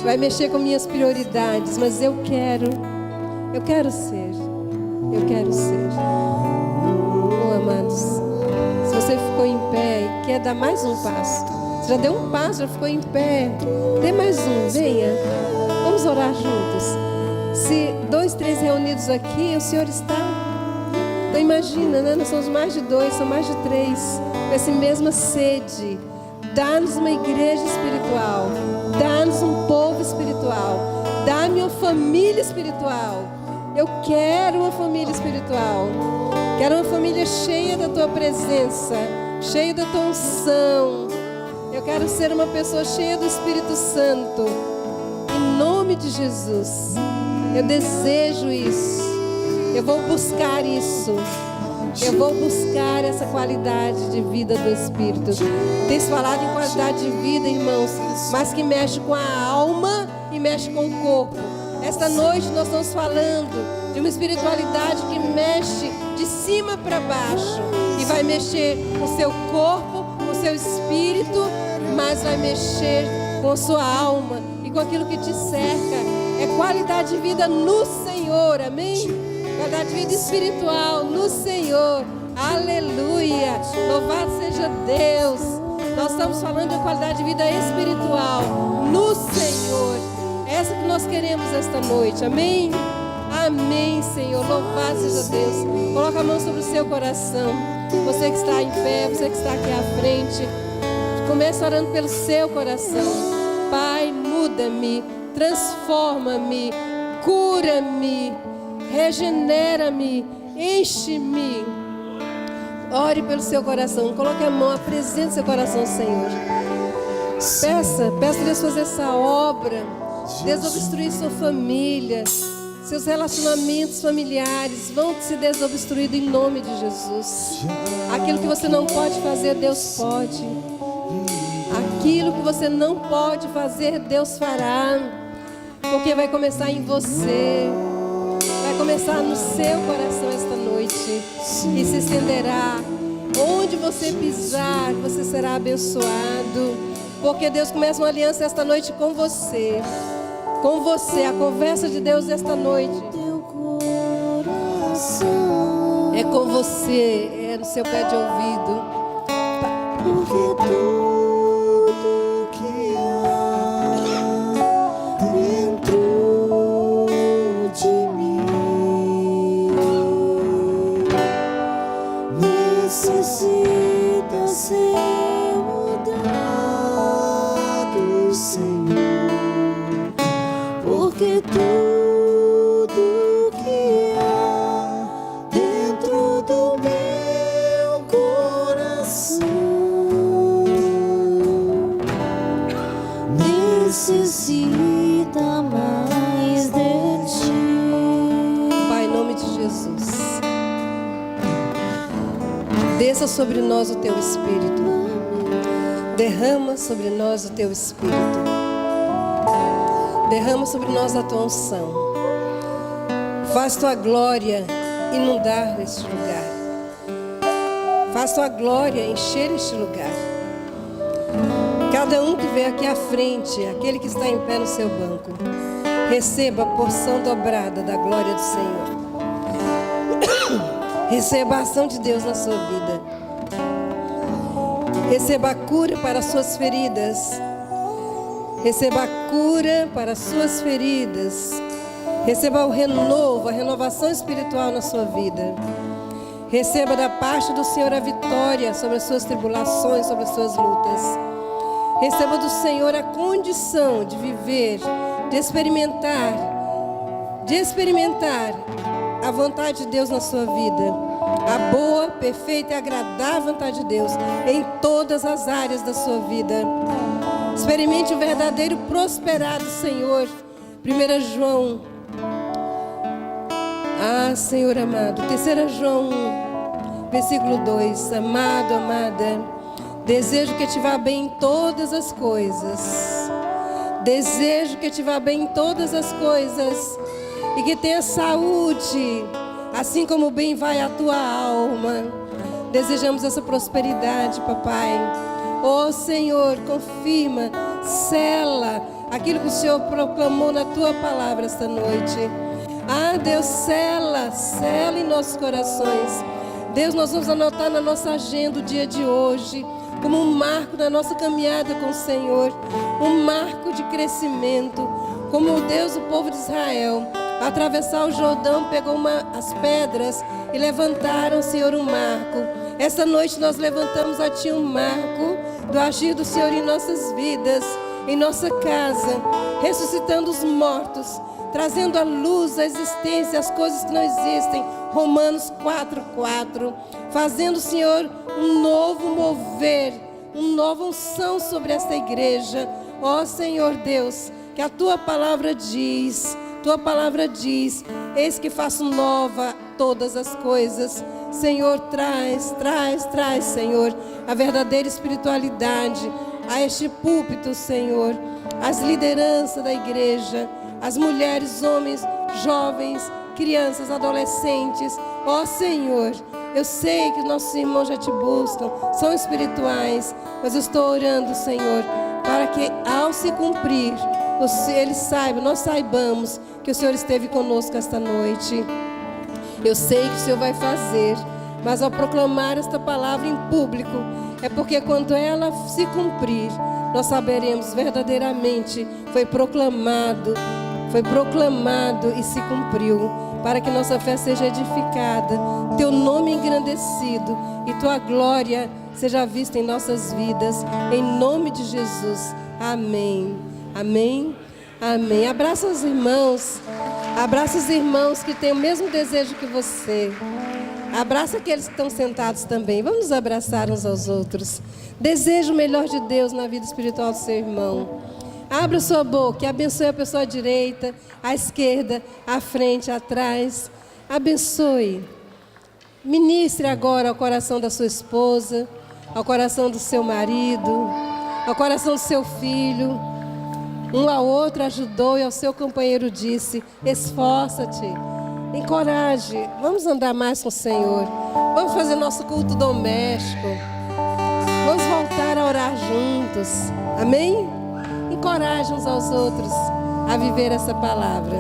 vai mexer com minhas prioridades, mas eu quero ser. Oh, amados, se você ficou em pé e quer dar mais um passo, você já deu um passo, já ficou em pé, dê mais um, venha, vamos orar juntos. Se 2, 3 reunidos aqui, o Senhor está. Então imagina, né? Nós somos mais de 2, são mais de 3, com essa mesma sede. Dá-nos uma igreja espiritual, dá-nos um povo espiritual, dá-me uma família espiritual. Eu quero uma família espiritual. Quero uma família cheia da tua presença, cheia da tua unção. Eu quero ser uma pessoa cheia do Espírito Santo. Em nome de Jesus. Eu desejo isso. Eu vou buscar isso. Eu vou buscar essa qualidade de vida do Espírito. Tens falado em qualidade de vida, irmãos, mas que mexe com a alma e mexe com o corpo. Esta noite nós estamos falando de uma espiritualidade que mexe de cima para baixo e vai mexer com o seu corpo, com o seu espírito, mas vai mexer com a sua alma e com aquilo que te cerca. É qualidade de vida no Senhor, amém? Qualidade de vida espiritual no Senhor. Aleluia. Louvado seja Deus. Nós estamos falando de qualidade de vida espiritual no Senhor. Essa que nós queremos esta noite. Amém? Amém, Senhor. Louvado seja Deus. Coloca a mão sobre o seu coração. Você que está em pé, você que está aqui à frente. Comece orando pelo seu coração. Pai, muda-me, transforma-me, cura-me, regenera-me, enche-me. Ore pelo seu coração. Coloque a mão, apresente seu coração, Senhor. Peça a Deus fazer essa obra. Desobstruir sua família. Seus relacionamentos familiares vão se desobstruir em nome de Jesus. Aquilo que você não pode fazer, Deus pode. Aquilo que você não pode fazer, Deus fará. Porque vai começar em você. Vai começar no seu coração esta noite. E se estenderá. Onde você pisar, você será abençoado. Porque Deus começa uma aliança esta noite com você. Com você, a conversa de Deus esta noite é com você, é no seu pé de ouvido. Porque tudo que há dentro de mim necessita ser mudado, Senhor. Porque tudo que há dentro do meu coração necessita mais de ti. Pai, em nome de Jesus, desça sobre nós o teu Espírito. Derrama sobre nós o teu Espírito. Derrama sobre nós a tua unção. Faz tua glória inundar este lugar. Faz tua glória encher este lugar. Cada um que vem aqui à frente, aquele que está em pé no seu banco, receba a porção dobrada da glória do Senhor. Receba a ação de Deus na sua vida. Receba a cura para as suas feridas. Receba a cura para as suas feridas. Receba o renovo, a renovação espiritual na sua vida. Receba da parte do Senhor a vitória sobre as suas tribulações, sobre as suas lutas. Receba do Senhor a condição de viver, de experimentar a vontade de Deus na sua vida. A boa, perfeita e agradável vontade de Deus em todas as áreas da sua vida. Experimente o verdadeiro prosperar do Senhor. 1 João. Senhor amado. 3 João 1, versículo 2. Amado, amada, desejo que te vá bem em todas as coisas. Desejo que te vá bem em todas as coisas. E que tenha saúde, assim como bem vai a tua alma. Desejamos essa prosperidade, papai. Oh Senhor, confirma, sela aquilo que o Senhor proclamou na tua palavra esta noite. Deus, sela em nossos corações. Deus, nós vamos anotar na nossa agenda o dia de hoje como um marco na nossa caminhada com o Senhor, um marco de crescimento, como Deus, o povo de Israel, atravessar o Jordão, pegou as pedras e levantaram, Senhor, um marco. Essa noite nós levantamos a Ti um marco do agir do Senhor em nossas vidas, em nossa casa, ressuscitando os mortos, trazendo à luz a existência, as coisas que não existem. Romanos 4:4. Fazendo, Senhor, um novo mover, uma nova unção sobre esta igreja. Ó Senhor Deus, que a Tua palavra diz, eis que faço nova todas as coisas. Senhor, traz, Senhor, a verdadeira espiritualidade a este púlpito, Senhor, as lideranças da igreja, as mulheres, homens, jovens, crianças, adolescentes. Ó Senhor, eu sei que nossos irmãos já te buscam, são espirituais, mas eu estou orando, Senhor, para que ao se cumprir, eles saibam, nós saibamos que o Senhor esteve conosco esta noite. Eu sei que o Senhor vai fazer, mas ao proclamar esta palavra em público, é porque quando ela se cumprir, nós saberemos verdadeiramente, foi proclamado e se cumpriu, para que nossa fé seja edificada, Teu nome engrandecido e Tua glória seja vista em nossas vidas, em nome de Jesus. Amém. Amém. Amém. Abraça os irmãos que têm o mesmo desejo que você. Abraça aqueles que estão sentados também. Vamos nos abraçar uns aos outros. Deseja o melhor de Deus na vida espiritual do seu irmão. Abra sua boca e abençoe a pessoa à direita, à esquerda, à frente, atrás. Abençoe. Ministre agora ao coração da sua esposa, ao coração do seu marido, ao coração do seu filho. Um ao outro ajudou e ao seu companheiro disse: esforça-te, encoraje, vamos andar mais com o Senhor, vamos fazer nosso culto doméstico, vamos voltar a orar juntos, amém? Encoraje uns aos outros a viver essa palavra.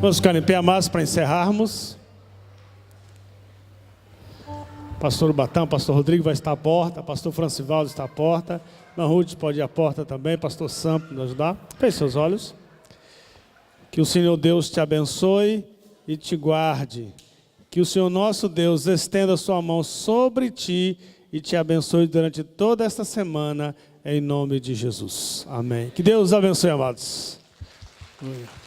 Vamos ficar em pé, amados, para encerrarmos. Pastor Batão, Pastor Rodrigo vai estar à porta, Pastor Francivaldo está à porta, Irmã Ruth pode ir à porta também, Pastor Sam nos ajudar. Feche seus olhos. Que o Senhor Deus te abençoe e te guarde. Que o Senhor nosso Deus estenda a sua mão sobre ti e te abençoe durante toda esta semana, em nome de Jesus. Amém. Que Deus abençoe, amados. Aleluia.